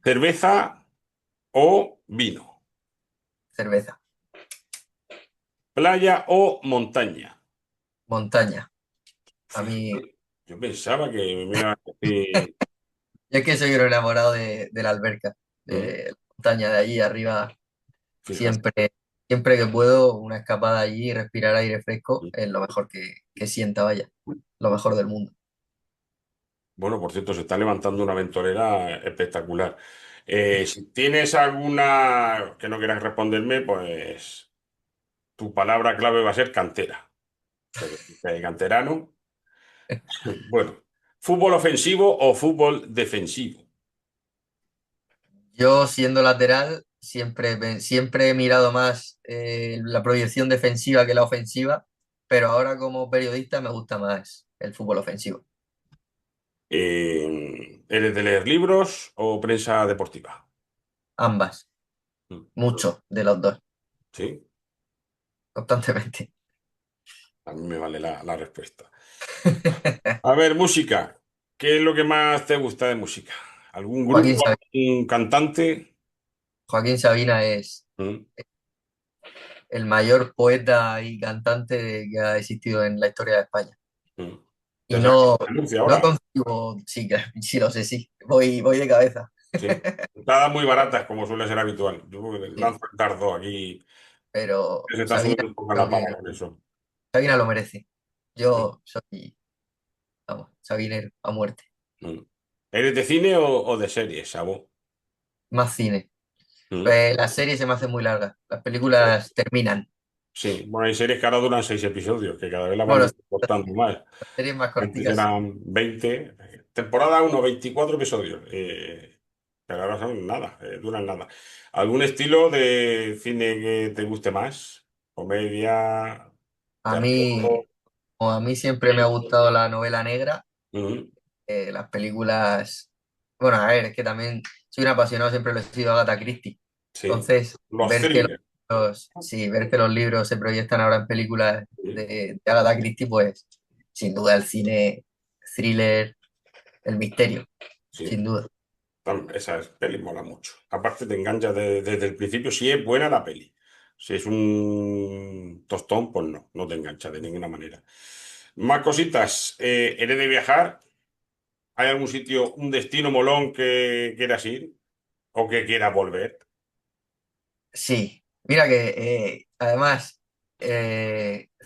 ¿Cerveza o vino? Cerveza, ¿Playa o montaña? montaña. A Fíjate, mí, yo pensaba que me iba a decir. yo es que soy un enamorado de la alberca, Mm, de la montaña de allí arriba. Fíjate. Siempre, siempre que puedo, una escapada allí y respirar aire fresco es lo mejor que sienta, vaya, lo mejor del mundo. Bueno, por cierto, se está levantando una ventolera espectacular. Si tienes alguna que no quieras responderme, pues tu palabra clave va a ser cantera. Pero canterano. Bueno, ¿fútbol ofensivo o fútbol defensivo? Yo, siendo lateral, siempre he mirado más la proyección defensiva que la ofensiva, pero ahora como periodista me gusta más el fútbol ofensivo. ¿Eres de leer libros o prensa deportiva? Ambas, Mm, mucho de los dos, Sí, constantemente. a mí me vale la respuesta. A ver, música. ¿Qué es lo que más te gusta de música? ¿Algún Joaquín, grupo, algún cantante? Joaquín Sabina es Mm, el mayor poeta y cantante que ha existido en la historia de España. mm. Y Ya sabes que no, se anuncia no ahora. concibo, sí, sí lo sé, sí, voy de cabeza. Sí. Entradas muy baratas, como suele ser habitual. Yo Sí, lanzo el dardo aquí, pero que se está Sabina subiendo un poco la creo pava que con eso. Sabina lo merece. Mm, Yo soy, vamos, sabinero a muerte. mm. ¿Eres de cine o de series, Sabo? Más cine. Mm. Las series se me hacen muy largas, las películas terminan. Sí, bueno, hay series que ahora duran 6 episodios, que cada vez las Bueno, van cortando más. las series más Antes corticas, sí. eran 20, temporada uno 24 episodios. Pero ahora son nada, duran nada. ¿Algún estilo de cine que te guste más? ¿Comedia? A mí, ¿Terror? a mí siempre me ha gustado la novela negra, Mm, las películas. Bueno, a ver, es que también soy un apasionado, siempre lo he sido, Agatha Christie. sí. Entonces, Los thrillers. sí, ver que los libros se proyectan ahora en películas Sí, de Agatha Christie, pues sin duda el cine, thriller, el misterio, sí. sin duda. Esas pelis mola mucho. Aparte te engancha desde el principio si es buena la peli. Si es un tostón, pues no, no te engancha de ninguna manera. Más cositas. ¿Eres de viajar? ¿Hay algún sitio, un destino molón que quieras ir o que quieras volver? Sí, mira que además,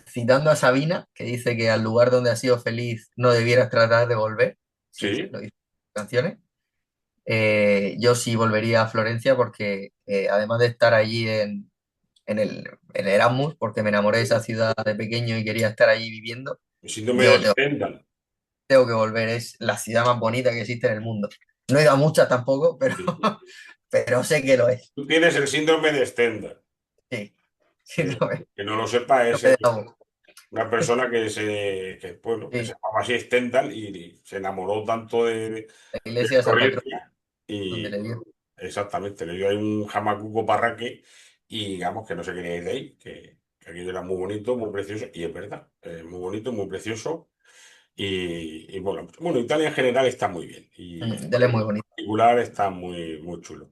citando a Sabina, que dice que al lugar donde has sido feliz no debieras tratar de volver, sí, Sí, lo dice en sus canciones. Yo sí volvería a Florencia porque además de estar allí en el Erasmus, porque me enamoré de esa ciudad de pequeño y quería estar allí viviendo, el síndrome yo de Stendhal. tengo que volver, es la ciudad más bonita que existe en el mundo. No he ido a muchas tampoco, pero, Sí. pero sé que lo es. Tú tienes el síndrome de Stendhal. Sí, sí, Que no lo sepa no es me dejo. una persona bueno, que se Sí, llamaba así Stendhal y se enamoró tanto la de iglesia de San Patrón, Florencia donde le y dio. exactamente, le dio ahí un jamacuco parraque y digamos que no se quería ir de ahí, que aquello era muy bonito, muy precioso y es verdad, muy bonito, muy precioso y bueno, Italia en general está muy bien y Él es muy en bonito. particular está muy, muy chulo.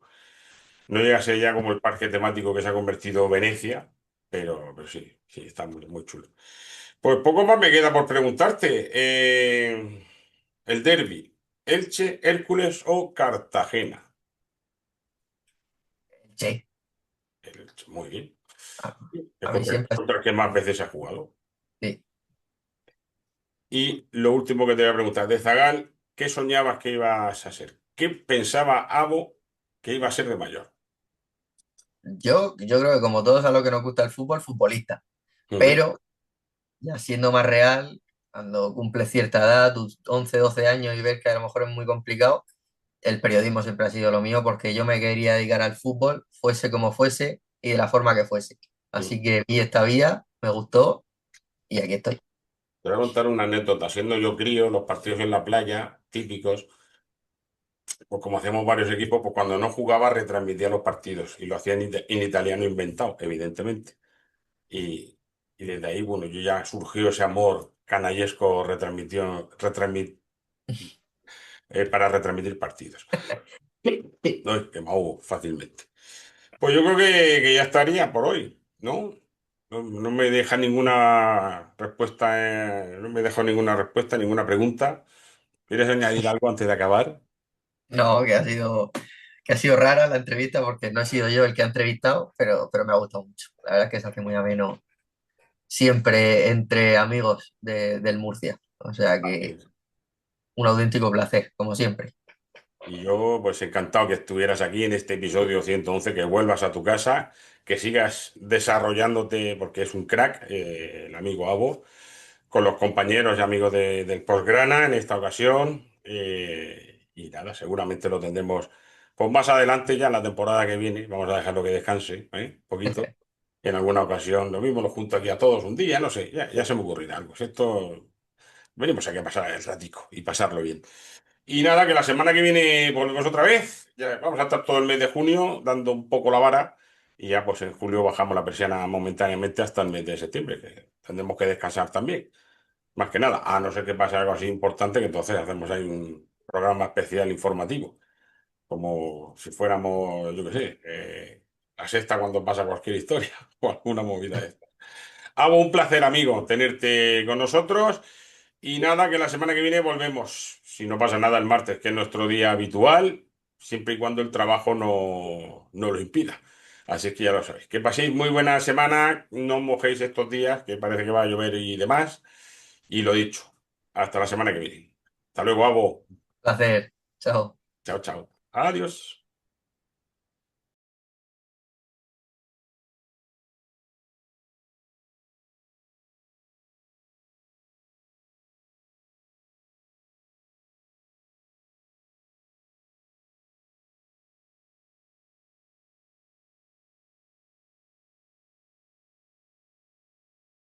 No llega a ser ya como el parque temático que se ha convertido Venecia, pero sí, sí, está muy, muy chulo. Pues poco más me queda por preguntarte. El derbi, Elche, Hércules o Cartagena. Sí, Muy bien. A, Es a mí siempre, contra el que más veces ha jugado. sí. Y lo último que te voy a preguntar, de Zagal, ¿qué soñabas que ibas a ser? ¿Qué pensaba Abo que iba a ser de mayor? Yo creo que como todos a los que nos gusta el fútbol, futbolista. Ujú. Pero ya siendo más real, cuando cumples cierta edad, tus 11 12 años y ves que a lo mejor es muy complicado, el periodismo siempre ha sido lo mío porque yo me quería dedicar al fútbol, fuese como fuese y de la forma que fuese. Ujú. Así que vi esta vía, me gustó y aquí estoy. Te voy a contar una anécdota. Siendo yo crío, los partidos en la playa, típicos, pues como hacíamos varios equipos, pues cuando no jugaba retransmitía los partidos y lo hacía en italiano inventado, evidentemente. Y, y desde ahí, bueno, yo ya surgió ese amor canallesco para retransmitir partidos. No, que me ahogo fácilmente. Pues yo creo que ya estaría por hoy, ¿no? No me deja ninguna respuesta, no me dejó ninguna respuesta, ninguna pregunta. ¿Quieres añadir algo antes de acabar? No, que ha sido rara la entrevista porque no he sido yo el que ha entrevistado, pero me ha gustado mucho. La verdad es que se hace muy ameno siempre entre amigos del Murcia. O sea Así que es. un auténtico placer, como siempre. Y yo, pues encantado que estuvieras aquí en este episodio 111, que vuelvas a tu casa, que sigas desarrollándote, porque es un crack, el amigo Abo, con los compañeros y amigos del Postgrana en esta ocasión. Y nada, seguramente lo tendremos pues más adelante ya en la temporada que viene. Vamos a dejarlo que descanse, un poquito. Y en alguna ocasión lo mismo, lo junto aquí a todos un día, no sé, ya se me ocurrirá algo. Si esto, venimos aquí a pasar el ratico y pasarlo bien. Y nada, que la semana que viene volvemos otra vez. Ya vamos a estar todo el mes de junio dando un poco la vara. Y ya pues en julio bajamos la persiana momentáneamente hasta el mes de septiembre, que tendremos que descansar también. Más que nada, a no ser que pase algo así importante, que entonces hacemos ahí un programa especial informativo. Como si fuéramos, yo qué sé, la sexta cuando pasa cualquier historia o alguna movida de esta. Hago un placer, amigo, tenerte con nosotros. Y nada, que la semana que viene volvemos. Si no pasa nada el martes, que es nuestro día habitual, siempre y cuando el trabajo no lo impida. Así que ya lo sabéis. Que paséis muy buena semana, no os mojéis estos días, que parece que va a llover y demás. Y lo dicho, hasta la semana que viene. Hasta luego, Abo. Placer. Chao. Chao, chao. Adiós.